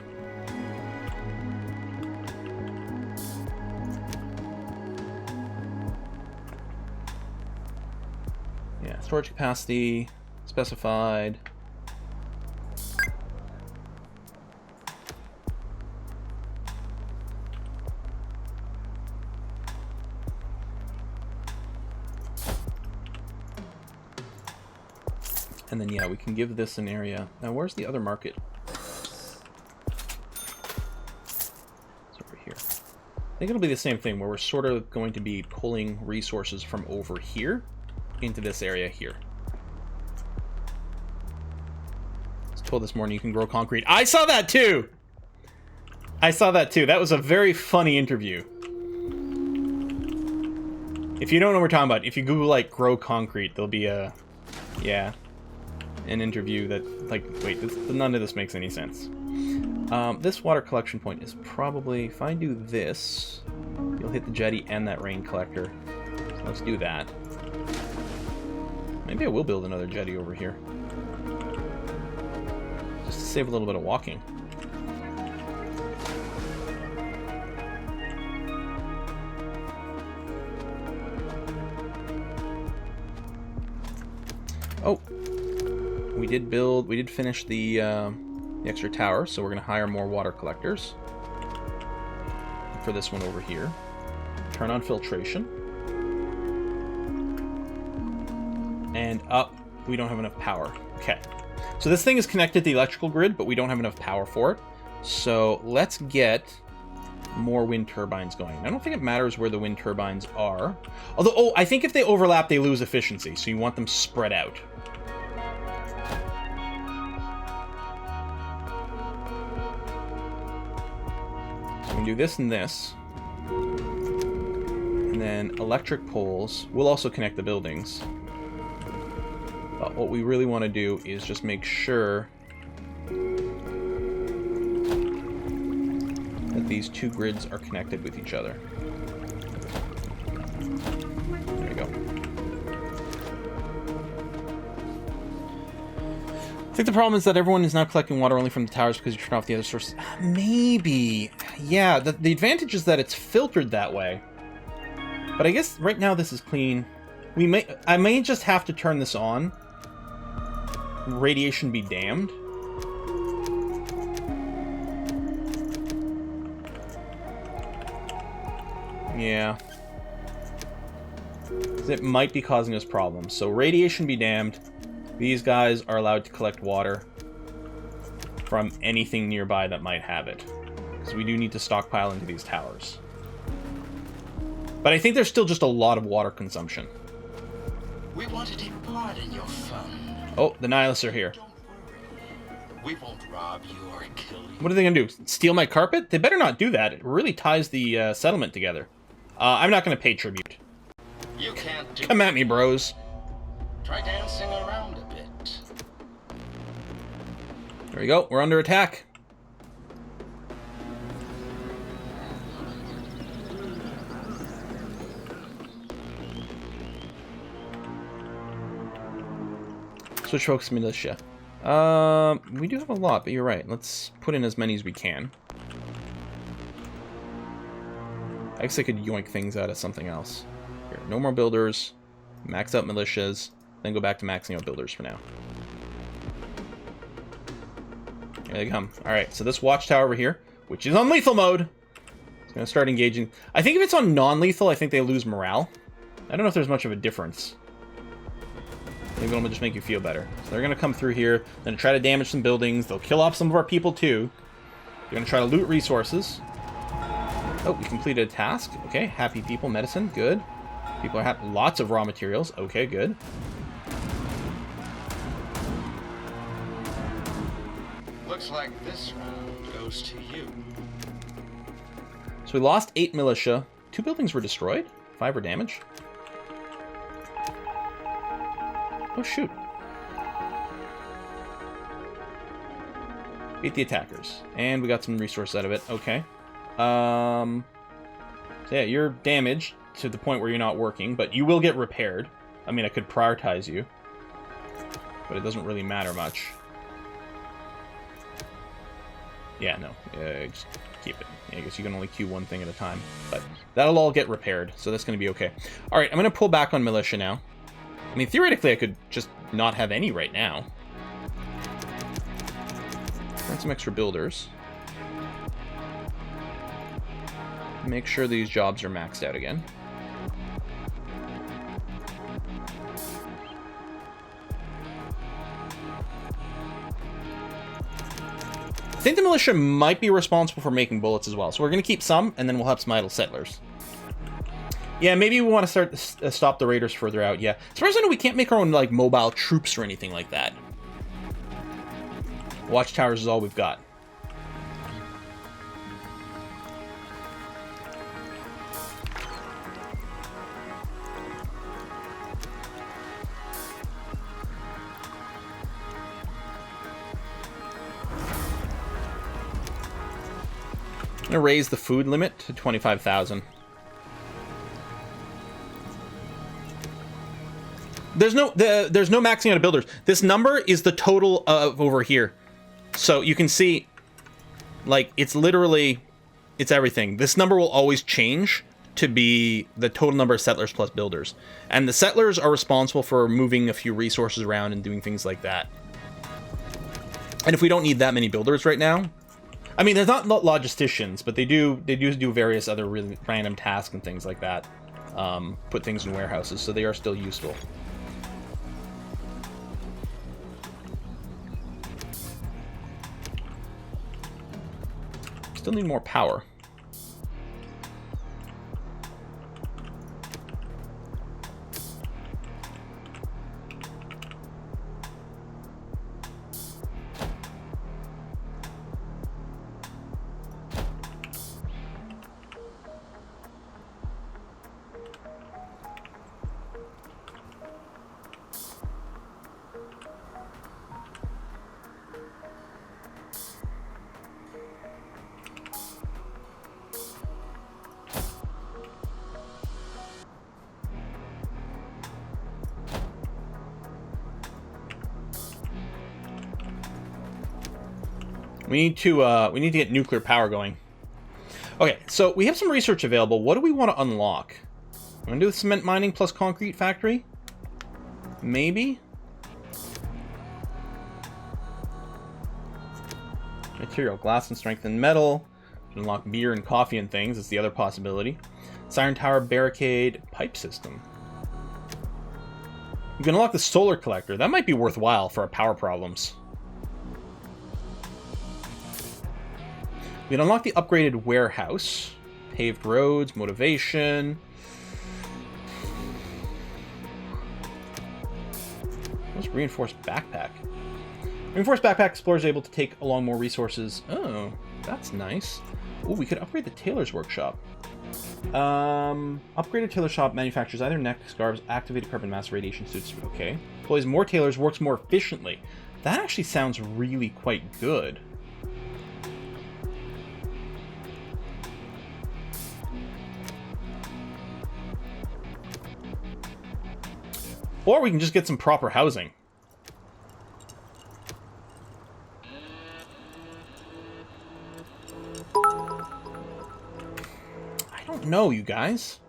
Yeah, storage capacity specified. And then, yeah, we can give this an area. Now, where's the other market? It's over here. I think it'll be the same thing, where we're sort of going to be pulling resources from over here into this area here. I was told this morning you can grow concrete. I saw that too! I saw that too. That was a very funny interview. If you don't know what we're talking about, if you Google, like, grow concrete, there'll be a... Yeah. An interview that, like, wait, none of this makes any sense. This water collection point is probably, if I do this, you'll hit the jetty and that rain collector. So let's do that. Maybe I will build another jetty over here. Just to save a little bit of walking. Oh, we did finish the extra tower, so we're going to hire more water collectors for this one over here. Turn on filtration. And up, we don't have enough power. Okay, so this thing is connected to the electrical grid, but we don't have enough power for it. So let's get more wind turbines going. I don't think it matters where the wind turbines are. Although, oh, I think if they overlap, they lose efficiency, so you want them spread out. So we can do this and this. And then electric poles will also connect the buildings. But what we really want to do is just make sure that these two grids are connected with each other. There we go. I think the problem is that everyone is now collecting water only from the towers because you turn off the other sources. Maybe. Yeah, the advantage is that it's filtered that way. But I guess right now this is clean. I may just have to turn this on. Radiation be damned. Yeah. It might be causing us problems. So radiation be damned. These guys are allowed to collect water from anything nearby that might have it. Because we do need to stockpile into these towers. But I think there's still just a lot of water consumption. We want to take part in your fun. Oh, the nihilists are here. Don't worry. We won't rob you or kill you. What are they going to do? Steal my carpet? They better not do that. It really ties the settlement together. I'm not going to pay tribute. You can't do. Come at me, bros. Try dancing around a bit. There we go. We're under attack. Switch focus militia. We do have a lot, but you're right. Let's put in as many as we can. I guess I could yoink things out of something else. Here, no more builders. Max out militias. Then go back to maxing out builders for now. Here they come. Alright, so this watchtower over here, which is on lethal mode, is going to start engaging. I think if it's on non-lethal, I think they lose morale. I don't know if there's much of a difference. Maybe it'll just make you feel better. So they're going to come through here. They're going to try to damage some buildings. They'll kill off some of our people too. They're going to try to loot resources. Oh, we completed a task. Okay, happy people. Medicine, good. People are happy. Lots of raw materials. Okay, good. Looks like this round goes to you. So we lost 8 militia. 2 buildings were destroyed. 5 were damaged. Oh, shoot. Beat the attackers. And we got some resources out of it. Okay. So yeah, you're damaged to the point where you're not working, but you will get repaired. I mean, I could prioritize you, but it doesn't really matter much. Yeah, no. Just keep it. I guess you can only queue one thing at a time, but that'll all get repaired, so that's going to be okay. All right, I'm going to pull back on militia now. I mean, theoretically, I could just not have any right now. Run some extra builders. Make sure these jobs are maxed out again. think the militia might be responsible for making bullets as well. So we're going to keep some, and then we'll have some idle settlers. Yeah, maybe we want to stop the raiders further out. Yeah, as far as I know, we can't make our own like mobile troops or anything like that. Watchtowers is all we've got. I'm gonna raise the food limit to 25,000. There's no maxing out of builders. This number is the total of over here. So you can see, like, it's literally, it's everything. This number will always change to be the total number of settlers plus builders. And the settlers are responsible for moving a few resources around and doing things like that. And if we don't need that many builders right now, I mean, they're not logisticians, but they do various other really random tasks and things like that. Put things in warehouses, so they are still useful. Still need more power. We need to get nuclear power going. Okay, so we have some research available. What do we want to unlock? I'm gonna do the cement mining plus concrete factory. Maybe. Material, glass and strengthened metal. Unlock beer and coffee and things. That's the other possibility. Siren tower, barricade, pipe system. We can unlock the solar collector. That might be worthwhile for our power problems. We can unlock the upgraded warehouse, paved roads, motivation. What's reinforced backpack? Reinforced backpack explorers able to take along more resources. Oh, that's nice. Oh, we could upgrade the tailor's workshop. Upgraded tailor shop manufactures either neck scarves, activated carbon mass radiation suits. Okay. Employs more tailors, works more efficiently. That actually sounds really quite good. Or we can just get some proper housing. I don't know, you guys.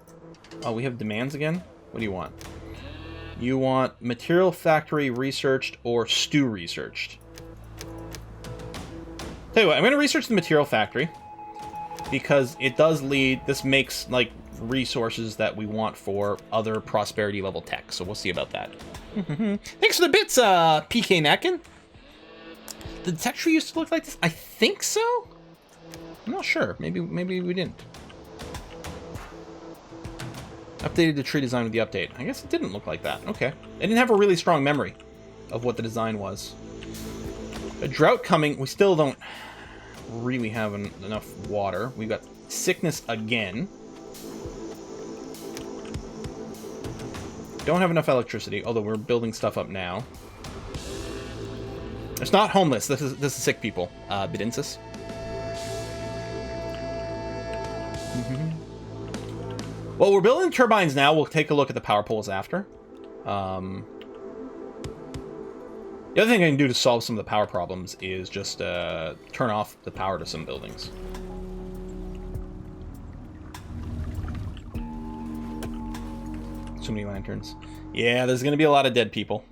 Oh, we have demands again? What do you want? You want material factory researched or stew researched? Tell you what, I'm going to research the material factory. Because it does lead... This makes, like, resources that we want for other prosperity level tech. So we'll see about that. Thanks for the bits, PK Nakin. Did the tech tree used to look like this? I think so? I'm not sure. Maybe we didn't. Updated the tree design with the update. I guess it didn't look like that. Okay. I didn't have a really strong memory of what the design was. A drought coming. We still don't really have enough water. We've got sickness again. Don't have enough electricity, although we're building stuff up now. It's not homeless. This is sick people. Bidinsis. Well, we're building turbines now. We'll take a look at the power poles after. The other thing I can do to solve some of the power problems is just turn off the power to some buildings. So many lanterns. Yeah, there's going to be a lot of dead people.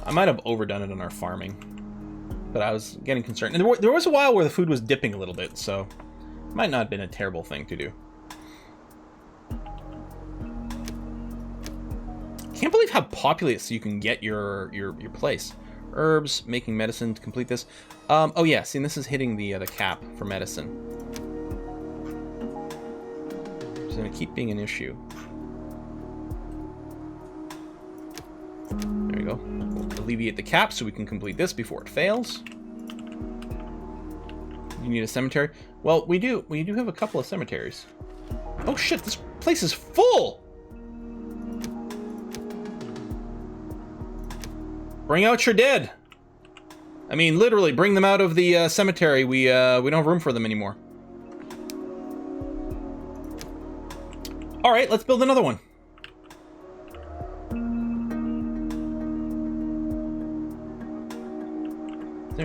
I might have overdone it on our farming. But I was getting concerned. And there was a while where the food was dipping a little bit, so it might not have been a terrible thing to do. Can't believe how populous you can get your place. Herbs, making medicine to complete this. Oh yeah, see, this is hitting the cap for medicine. It's gonna keep being an issue. There we go. We'll alleviate the cap so we can complete this before it fails. You need a cemetery? Well, we do. We do have a couple of cemeteries. Oh shit, this place is full! Bring out your dead! I mean, literally, bring them out of the cemetery. We don't have room for them anymore. Alright, let's build another one.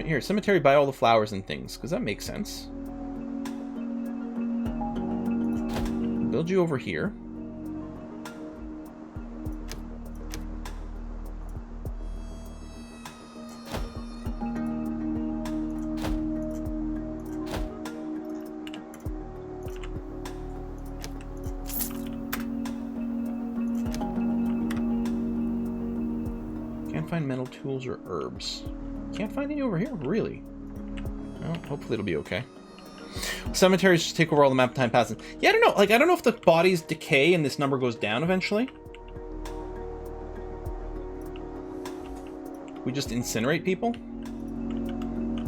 Here, cemetery, buy all the flowers and things, because that makes sense. Build you over here. Can't find metal tools or herbs. Can't find any over here, really. Well, hopefully it'll be okay. Cemeteries just take over all the map time passes. Yeah, I don't know. Like, I don't know if the bodies decay and this number goes down eventually. We just incinerate people?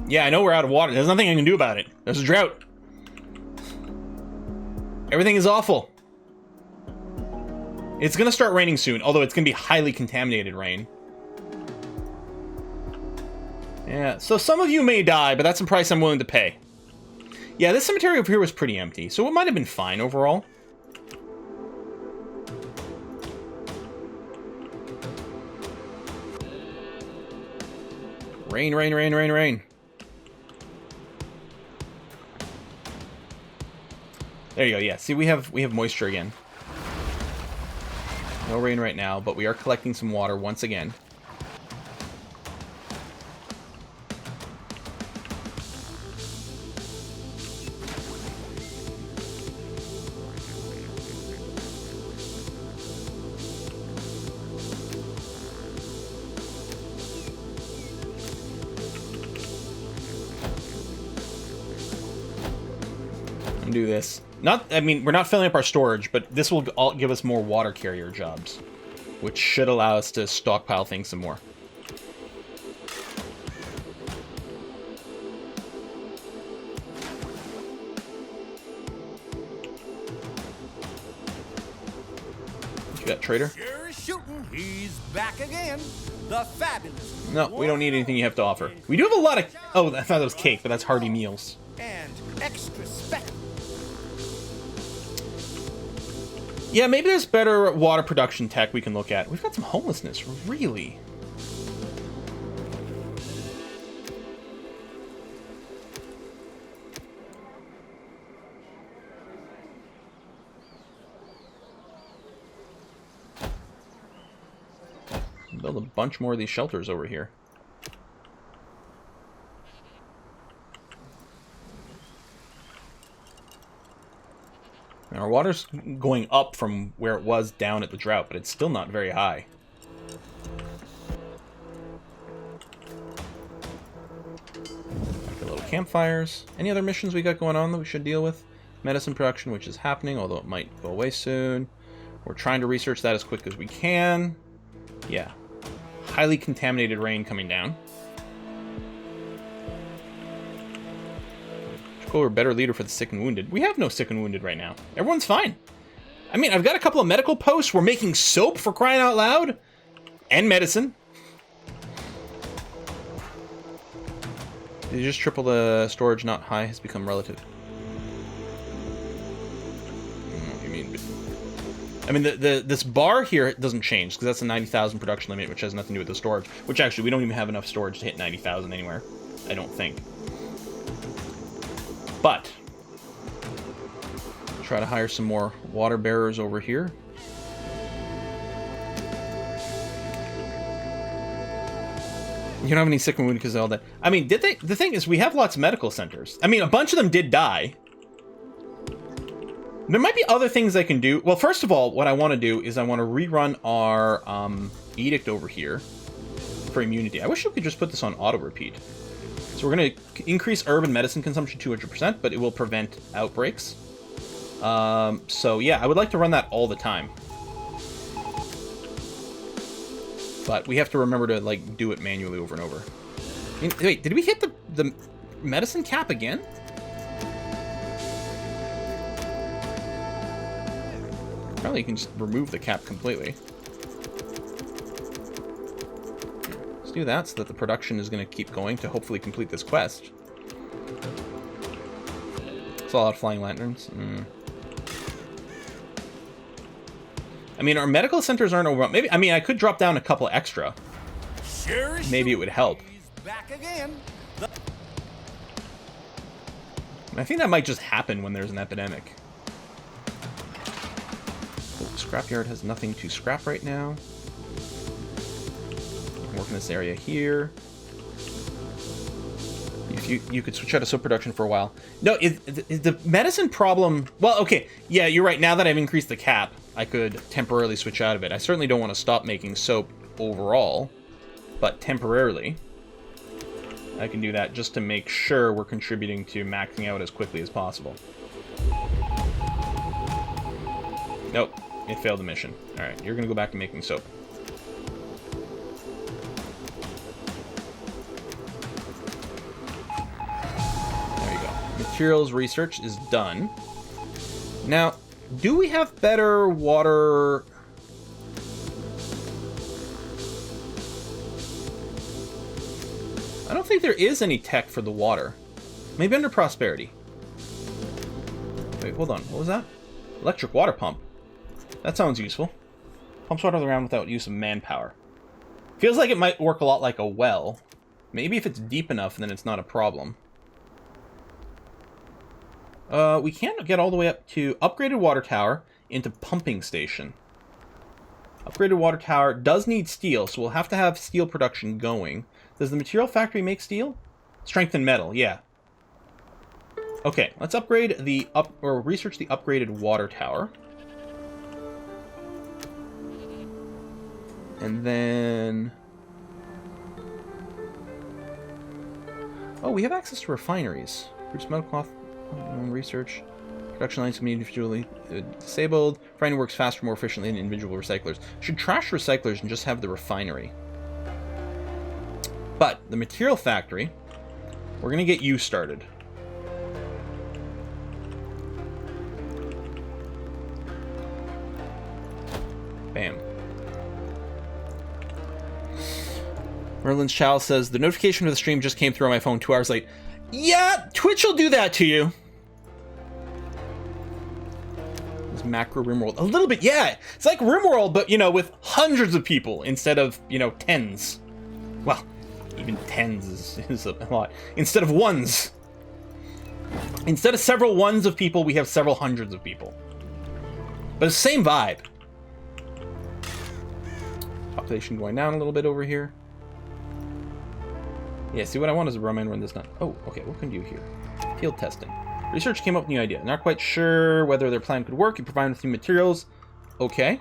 Yeah, I know we're out of water. There's nothing I can do about it. There's a drought. Everything is awful. It's gonna start raining soon, although it's gonna be highly contaminated rain. Yeah, so some of you may die, but that's a price I'm willing to pay. Yeah, this cemetery over here was pretty empty, so it might have been fine overall. Rain, rain, rain, rain, rain. There you go, yeah. See, we have moisture again. No rain right now, but we are collecting some water once again. Do this. I mean, we're not filling up our storage, but this will all give us more water carrier jobs, which should allow us to stockpile things some more. What you got, trader? Sure is shooting. He's back again. The fabulous. No, we don't need anything you have to offer. We do have a lot of... Oh, I thought that was cake, but that's hearty meals. And extra special. Yeah, maybe there's better water production tech we can look at. We've got some homelessness, really. Build a bunch more of these shelters over here. And our water's going up from where it was down at the drought, but it's still not very high. Like a little campfires. Any other missions we got going on that we should deal with? Medicine production, which is happening, although it might go away soon. We're trying to research that as quick as we can. Yeah. Highly contaminated rain coming down. We're a better leader for the sick and wounded. We have no sick and wounded right now. Everyone's fine. I mean, I've got a couple of medical posts. We're making soap, for crying out loud. And medicine. Did you just triple the storage not high has become relative? What do you mean? I mean, this bar here doesn't change, because that's a 90,000 production limit, which has nothing to do with the storage. Which, actually, we don't even have enough storage to hit 90,000 anywhere. I don't think. But try to hire some more water bearers over here. You don't have any sick and wounded because of all that. I mean, did they? The thing is, we have lots of medical centers. I mean, a bunch of them did die. There might be other things I can do. Well, first of all, what I want to do is I want to rerun our edict over here for immunity. I wish we could just put this on auto repeat. So we're going to increase urban medicine consumption 200%, but it will prevent outbreaks. So yeah, I would like to run that all the time. But we have to remember to like do it manually over and over. Wait, did we hit the medicine cap again? Probably you can just remove the cap completely. Let's do that so that the production is going to keep going to hopefully complete this quest. It's all out flying lanterns. I mean, our medical centers aren't overwhelmed. Maybe, I mean, I could drop down a couple extra. Maybe it would help. Back again. I think that might just happen when there's an epidemic. Oh, scrapyard has nothing to scrap right now. You can work in this area here. If you could switch out of soap production for a while. No, is the medicine problem... Well, okay, yeah, you're right. Now that I've increased the cap, I could temporarily switch out of it. I certainly don't want to stop making soap overall, but temporarily, I can do that just to make sure we're contributing to maxing out as quickly as possible. Nope, it failed the mission. Alright, you're going to go back to making soap. There you go. Materials research is done. Now, do we have better water... I don't think there is any tech for the water. Maybe under prosperity. Wait, hold on. What was that? Electric water pump. That sounds useful. Pumps water around without use of manpower. Feels like it might work a lot like a well. Maybe if it's deep enough, then it's not a problem. We can't get all the way up to upgraded water tower into pumping station. Upgraded water tower does need steel, so we'll have to have steel production going. Does the material factory make steel? Strength and metal, yeah. Okay, let's upgrade the research the upgraded water tower. And then... Oh, we have access to refineries. Produce metal cloth, research. Production lines can be individually disabled. Refining works faster, more efficiently than individual recyclers. Should trash recyclers and just have the refinery. But the material factory, we're going to get you started. Bam. Merlin's Child says, the notification of the stream just came through on my phone 2 hours late. Yeah, Twitch will do that to you. This macro RimWorld. A little bit, yeah. It's like RimWorld, but, you know, with hundreds of people instead of, you know, tens. Well, even tens is a lot. Instead of ones. Instead of several ones of people, we have several hundreds of people. But it's the same vibe. Population going down a little bit over here. Yeah, see what I want is a Roman run this done. Oh, okay, what can you do here? Field testing. Research came up with a new idea. Not quite sure whether their plan could work. You provide with new materials. Okay.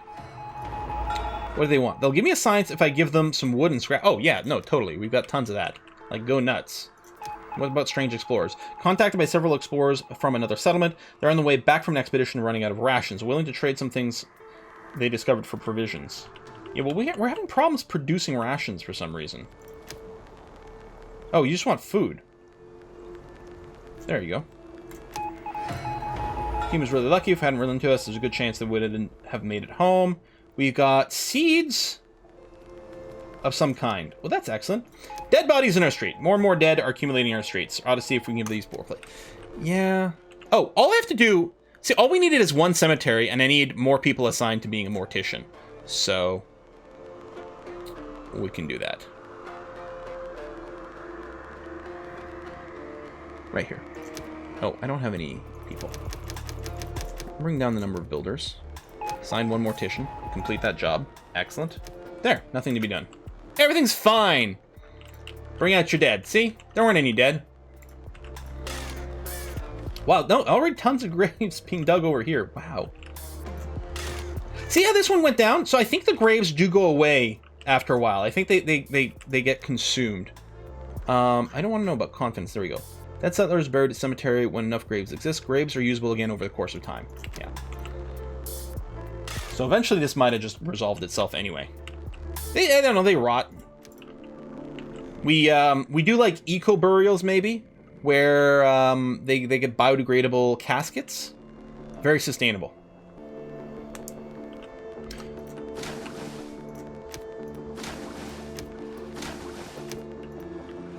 What do they want? They'll give me a science if I give them some wood and scrap. Oh, yeah, no, totally. We've got tons of that. Like, go nuts. What about strange explorers? Contacted by several explorers from another settlement. They're on the way back from an expedition running out of rations. Willing to trade some things they discovered for provisions. Yeah, well, we're having problems producing rations for some reason. Oh, you just want food. There you go. Team is really lucky. If it hadn't run into us, there's a good chance they wouldn't have made it home. We've got seeds of some kind. Well, that's excellent. Dead bodies in our street. More and more dead are accumulating in our streets. Ought to see if we can give these more play. Yeah. Oh, all I have to do... See, all we needed is one cemetery, and I need more people assigned to being a mortician. So... we can do that. Right here. Oh, I don't have any people. Bring down the number of builders. Assign one mortician. Complete that job. Excellent. There, nothing to be done. Everything's fine! Bring out your dead. See? There weren't any dead. Wow, no, already tons of graves being dug over here. Wow. See how this one went down? So I think the graves do go away after a while. I think they get consumed. I don't want to know about confidence. There we go. That settler is buried at cemetery when enough graves exist. Graves are usable again over the course of time. Yeah. So eventually this might have just resolved itself anyway. I don't know, they rot. We do like eco burials maybe, where they get biodegradable caskets. Very sustainable.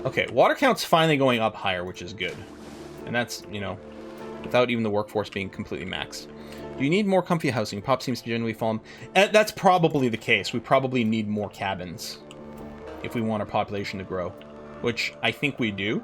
Okay, water count's finally going up higher, which is good. And that's, you know, without even the workforce being completely maxed. Do you need more comfy housing? Pop seems to generally fall. That's probably the case. We probably need more cabins if we want our population to grow, which I think we do.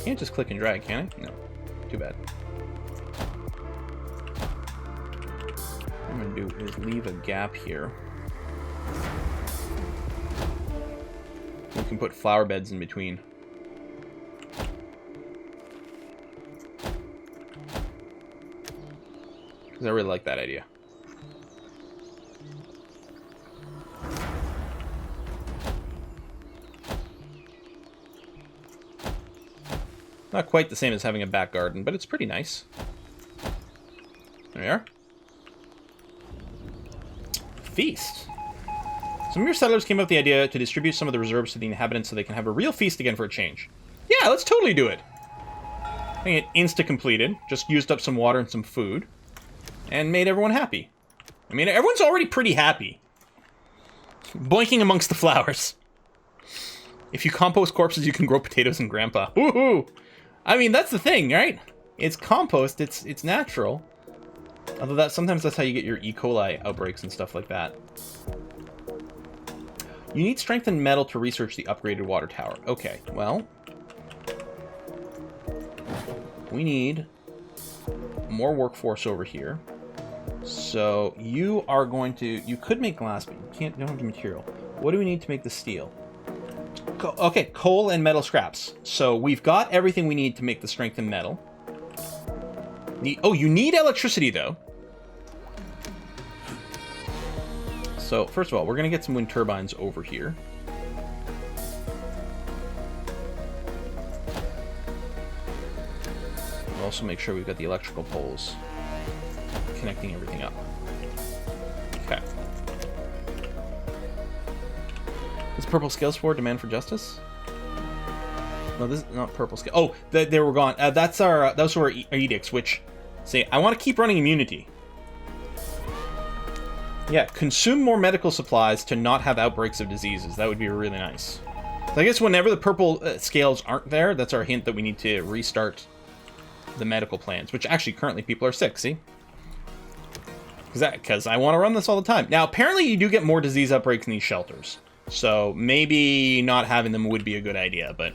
Can't just click and drag, can I? No. Too bad. What I'm gonna do is leave a gap here. We can put flower beds in between. Because I really like that idea. Not quite the same as having a back garden, but it's pretty nice. There we are. Feast. Some of your settlers came up with the idea to distribute some of the reserves to the inhabitants so they can have a real feast again for a change. Yeah, let's totally do it. I think it insta-completed. Just used up some water and some food. And made everyone happy. I mean, everyone's already pretty happy. Boinking amongst the flowers. If you compost corpses, you can grow potatoes and grandpa. Woohoo! I mean, that's the thing, right? It's compost, it's natural. Although sometimes that's how you get your E. coli outbreaks and stuff like that. You need strengthened metal to research the upgraded water tower. Okay, well, we need more workforce over here. So you are going to, you could make glass, but you don't have the material. What do we need to make the steel? Okay, coal and metal scraps. So we've got everything we need to make the strengthened metal. Oh, you need electricity, though. So, first of all, we're going to get some wind turbines over here. We'll also make sure we've got the electrical poles connecting everything up. Okay. Is purple scales for demand for justice? No, this is not purple scale. Oh, they were gone. That's our those were our edicts, which say I want to keep running immunity. Yeah, consume more medical supplies to not have outbreaks of diseases. That would be really nice. So I guess whenever the purple scales aren't there, that's our hint that we need to restart the medical plans. Which actually currently people are sick. See? Because I want to run this all the time. Now apparently you do get more disease outbreaks in these shelters. So maybe not having them would be a good idea, but...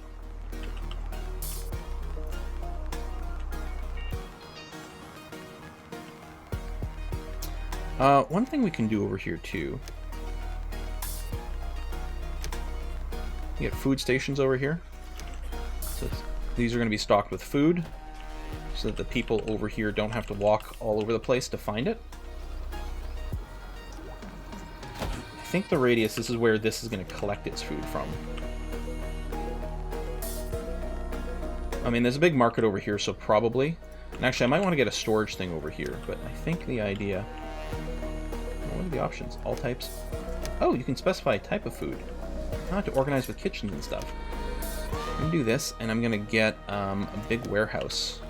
one thing we can do over here, too... We get food stations over here. So these are going to be stocked with food, so that the people over here don't have to walk all over the place to find it. I think the radius, this is where this is going to collect its food from. I mean, there's a big market over here, so probably. And actually, I might want to get a storage thing over here, but I think the idea... What are the options? All types? Oh, you can specify a type of food. Not to organize with kitchens and stuff. I'm going to do this, and I'm going to get a big warehouse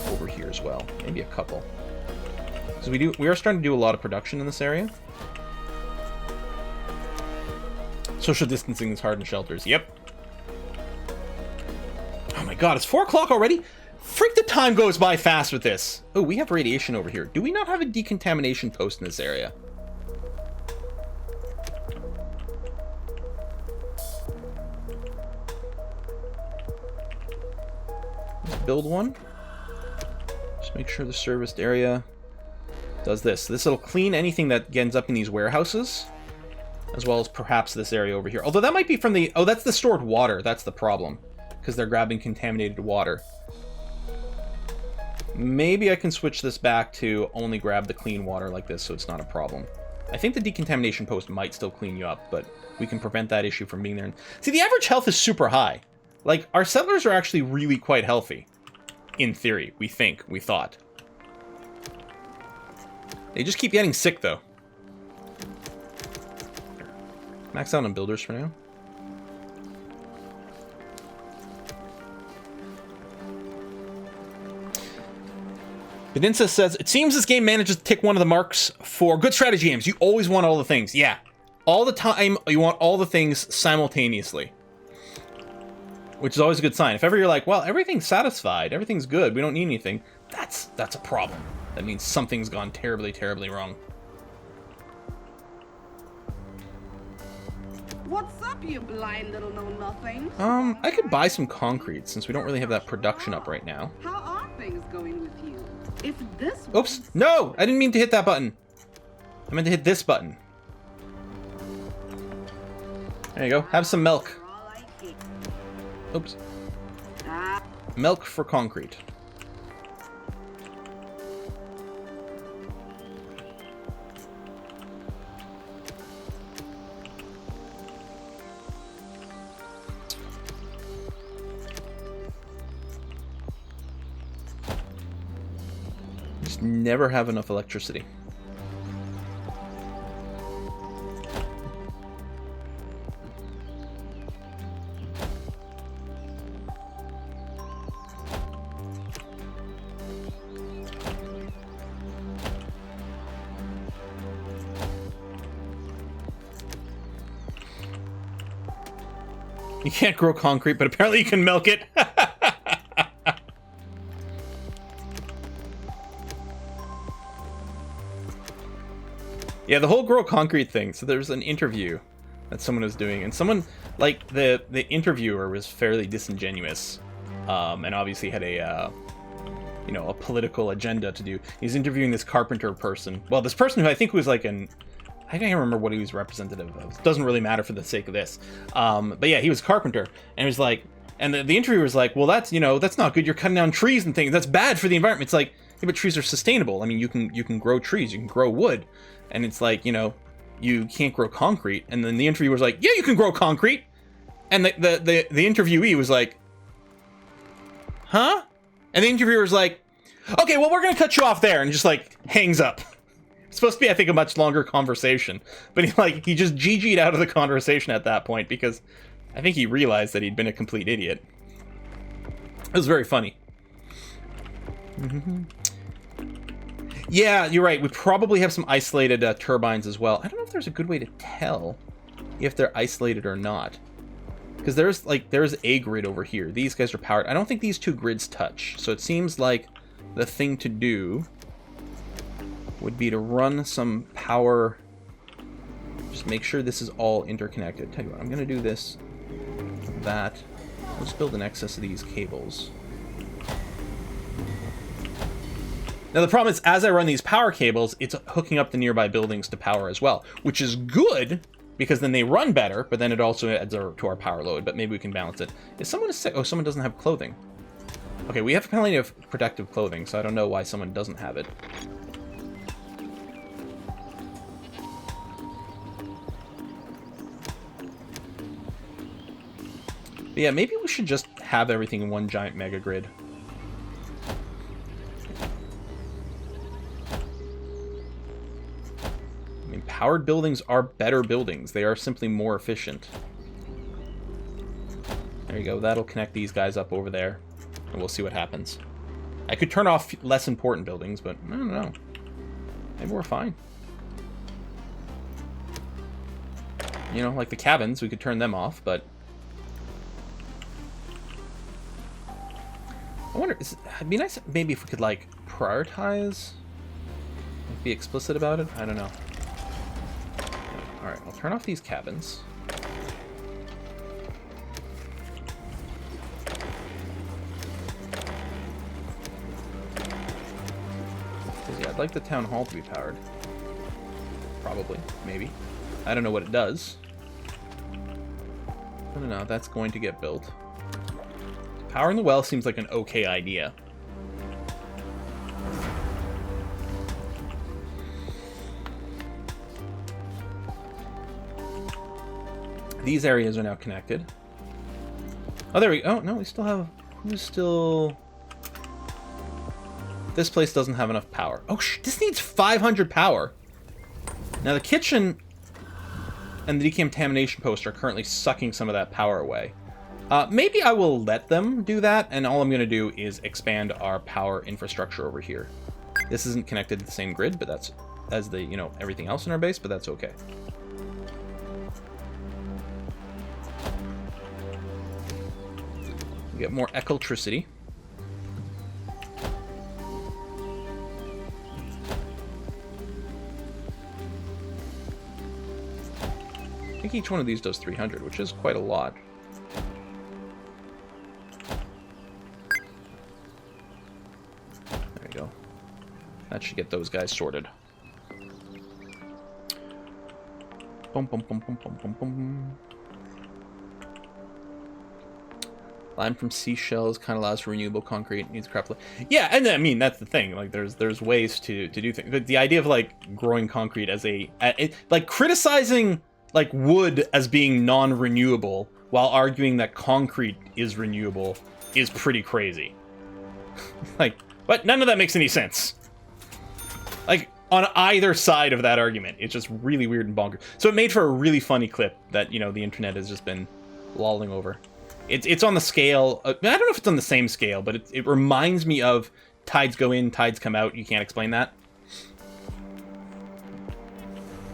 over here as well. Maybe a couple. So we are starting to do a lot of production in this area. Social distancing is hard in shelters. Yep. Oh my god, it's 4 o'clock already? Freak, the time goes by fast with this. Oh, we have radiation over here. Do we not have a decontamination post in this area? Let's build one. Just make sure the serviced area does this. This will clean anything that ends up in these warehouses, as well as perhaps this area over here. Although that might be from the... Oh, that's the stored water. That's the problem, because they're grabbing contaminated water. Maybe I can switch this back to only grab the clean water like this, so it's not a problem. I think the decontamination post might still clean you up, but we can prevent that issue from being there. See, the average health is super high. Like, our settlers are actually really quite healthy. In theory, we thought. They just keep getting sick, though. Max out on builders for now. Bedinsa says, it seems this game manages to tick one of the marks for good strategy games. You always want all the things. Yeah. All the time, you want all the things simultaneously. Which is always a good sign. If ever you're like, well, everything's satisfied, everything's good, we don't need anything, that's a problem. That means something's gone terribly, terribly wrong. What's up, you blind little know-nothing? I could buy some concrete, since we don't really have that production up right now. How are things going with you? If this... Oops! No! I didn't mean to hit that button. I meant to hit this button. There you go. Have some milk. Oops. Milk for concrete. Just never have enough electricity. You can't grow concrete, but apparently you can milk it. Yeah, the whole grow concrete thing. So there's an interview that someone was doing, and someone, like, the interviewer was fairly disingenuous, and obviously had a, you know, a political agenda to do. He's interviewing this carpenter person. Well, this person who I think was like I can't remember what he was representative of. It doesn't really matter for the sake of this. But yeah, he was a carpenter, and he was like, and the interviewer was like, well, that's, you know, that's not good. You're cutting down trees and things. That's bad for the environment. It's like, yeah, but trees are sustainable. I mean, you can grow trees, you can grow wood, and it's like, you know, you can't grow concrete. And then the interviewer was like, yeah, you can grow concrete. And the interviewee was like, huh? And the interviewer was like, okay, well, we're gonna cut you off there, and just like hangs up. It's supposed to be, I think, a much longer conversation, but he just GG'd out of the conversation at that point because I think he realized that he'd been a complete idiot. It was very funny. Yeah, you're right. We probably have some isolated turbines as well. I don't know if there's a good way to tell if they're isolated or not, because there's a grid over here. These guys are powered. I don't think these two grids touch, so it seems like the thing to do would be to run some power. Just make sure this is all interconnected. Tell you what, I'm gonna do this, that. Let's build an excess of these cables. Now the problem is, as I run these power cables, it's hooking up the nearby buildings to power as well, which is good because then they run better, but then it also adds to our power load. But maybe we can balance it. Is someone sick? Oh, someone doesn't have clothing. Okay, we have plenty of protective clothing, so I don't know why someone doesn't have it. But yeah, maybe we should just have everything in one giant mega grid. I mean, powered buildings are better buildings. They are simply more efficient. There you go. That'll connect these guys up over there, and we'll see what happens. I could turn off less important buildings, but I don't know. Maybe we're fine. You know, like the cabins, we could turn them off, but I wonder, it'd be nice maybe if we could, like, prioritize? Like, be explicit about it? I don't know. Alright, I'll turn off these cabins. Because, yeah, I'd like the town hall to be powered. Probably. Maybe. I don't know what it does. I don't know. That's going to get built. Powering the well seems like an okay idea. These areas are now connected. Oh, there we go. Oh, no, we still have... Who's still... This place doesn't have enough power. Oh, this needs 500 power. Now, the kitchen and the decontamination post are currently sucking some of that power away. Maybe I will let them do that, and all I'm going to do is expand our power infrastructure over here. This isn't connected to the same grid, but that's as the, you know, everything else in our base, but that's okay. We get more electricity. I think each one of these does 300, which is quite a lot. There you go. That should get those guys sorted. Bum, bum, bum, bum, bum, bum, bum. Lime from seashells kind of allows for renewable concrete. Needs crap. Yeah, and I mean that's the thing. Like, there's ways to do things. But the idea of like growing concrete as like criticizing like wood as being non-renewable while arguing that concrete is renewable is pretty crazy. Like, but none of that makes any sense. Like, on either side of that argument, it's just really weird and bonkers. So it made for a really funny clip that, you know, the internet has just been lolling over. It's on the scale. I don't know if it's on the same scale, but it reminds me of tides go in, tides come out. You can't explain that.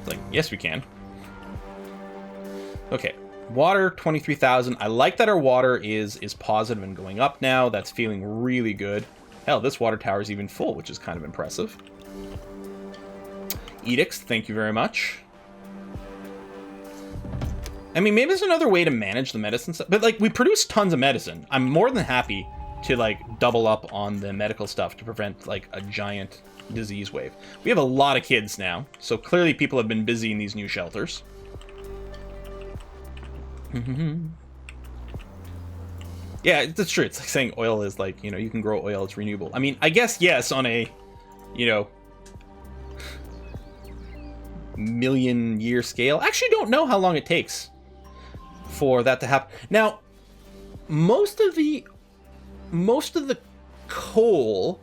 Like, yes, we can. Okay, water 23,000. I like that our water is positive and going up now. That's feeling really good. Hell, this water tower is even full, which is kind of impressive. Edicts, thank you very much. I mean, maybe there's another way to manage the medicine stuff, but like, we produce tons of medicine. I'm more than happy to like double up on the medical stuff to prevent like a giant disease wave. We have a lot of kids now, so clearly people have been busy in these new shelters. Yeah, that's true. It's like saying oil is like, you know, you can grow oil, it's renewable. I mean, I guess yes, on a, you know, million-year scale. I actually don't know how long it takes for that to happen. Now, most of the coal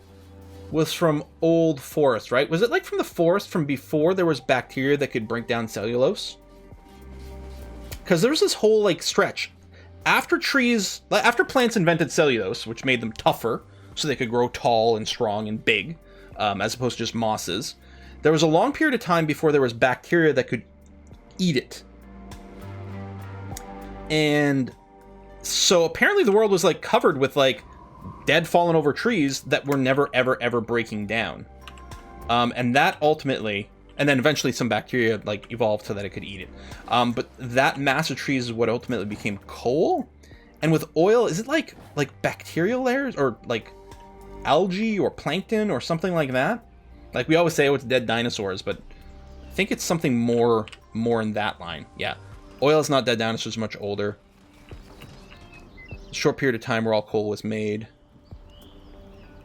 was from old forest, right? Was it like from the forest from before there was bacteria that could break down cellulose? Because there was this whole like stretch after plants invented cellulose, which made them tougher so they could grow tall and strong and big, as opposed to just mosses. There was a long period of time before there was bacteria that could eat it. And so apparently the world was like covered with like dead fallen over trees that were never ever ever breaking down. And that ultimately, and then eventually some bacteria like evolved so that it could eat it. But that mass of trees is what ultimately became coal. And with oil, is it like bacterial layers or like algae or plankton or something like that? Like we always say, oh, it's dead dinosaurs, but I think it's something more in that line. Yeah. Oil is not dead dinosaurs, much older. A short period of time where all coal was made.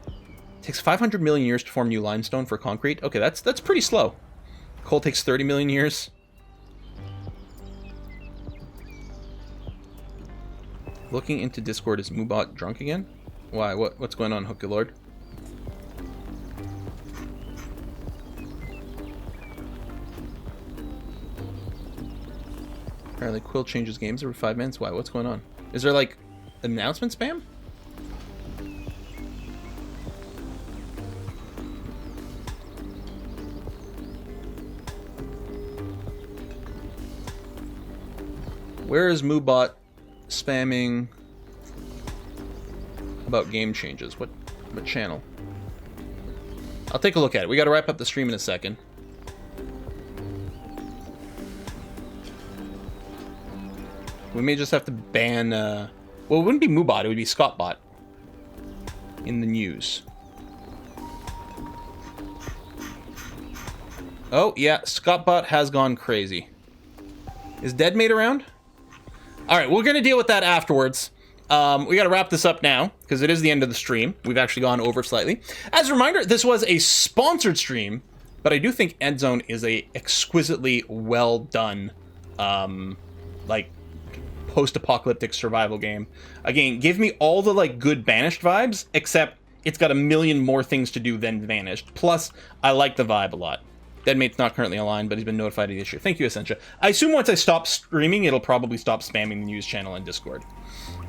It takes 500 million years to form new limestone for concrete. Okay, that's pretty slow. Coal takes 30 million years. Looking into Discord, is Moobot drunk again? Why? What's going on, Hooky Lord? Apparently Quill changes games every 5 minutes. Why? What's going on? Is there like announcement spam? Where is Moobot spamming about game changes. What channel? I'll take a look at it. We got to wrap up the stream in a second. We may just have to ban, well, it wouldn't be Moobot, it would be Scottbot in the news. Oh, yeah, Scottbot has gone crazy. Is Deadmate around? All right, we're going to deal with that afterwards. We got to wrap this up now, because it is the end of the stream. We've actually gone over slightly. As a reminder, this was a sponsored stream, but I do think Endzone is a exquisitely well done, like, post-apocalyptic survival game. Again, give me all the, like, good Banished vibes, except it's got a million more things to do than Vanished. Plus, I like the vibe a lot. Deadmate's not currently aligned, but he's been notified of the issue. Thank you, Essentia. I assume once I stop streaming, it'll probably stop spamming the news channel and Discord.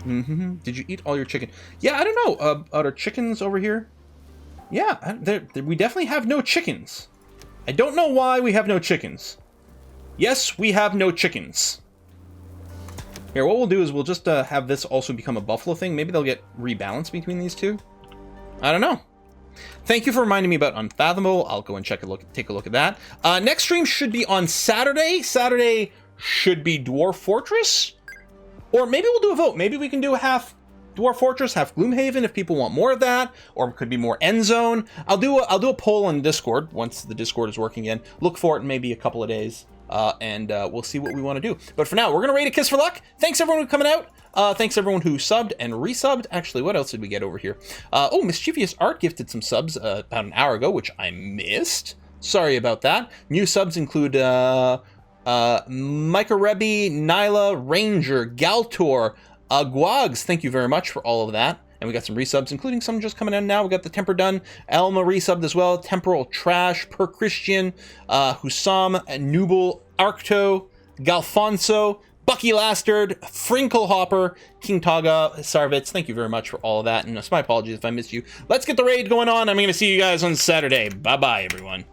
Did you eat all your chicken? Yeah, I don't know. Are there chickens over here? Yeah, we definitely have no chickens. I don't know why we have no chickens. Yes, we have no chickens. Here, what we'll do is we'll just have this also become a buffalo thing. Maybe they'll get rebalanced between these two. I don't know. Thank you for reminding me about Unfathomable. I'll go and take a look at that. Next stream should be on Saturday. Saturday should be Dwarf Fortress. Or maybe we'll do a vote. Maybe we can do half Dwarf Fortress, half Gloomhaven if people want more of that. Or it could be more Endzone. I'll do a poll on Discord once the Discord is working again. Look for it in maybe a couple of days. And we'll see what we want to do. But for now, we're going to rate A Kiss for Luck. Thanks everyone who's coming out. Thanks everyone who subbed and resubbed. Actually, what else did we get over here? Oh, Mischievous Art gifted some subs about an hour ago, which I missed. Sorry about that. New subs include Micah Rebbe, Nyla, Ranger, Galtor, Guags. Thank you very much for all of that. And we got some resubs, including some just coming in now. We got the Temper Done, Elma resubbed as well, Temporal Trash, Per Christian, Husam, Nubel, Arcto, Galfonso, Bucky Lastard, Frinkle Hopper, King Taga, Sarvitz. Thank you very much for all of that. And my apologies if I missed you. Let's get the raid going on. I'm going to see you guys on Saturday. Bye-bye, everyone.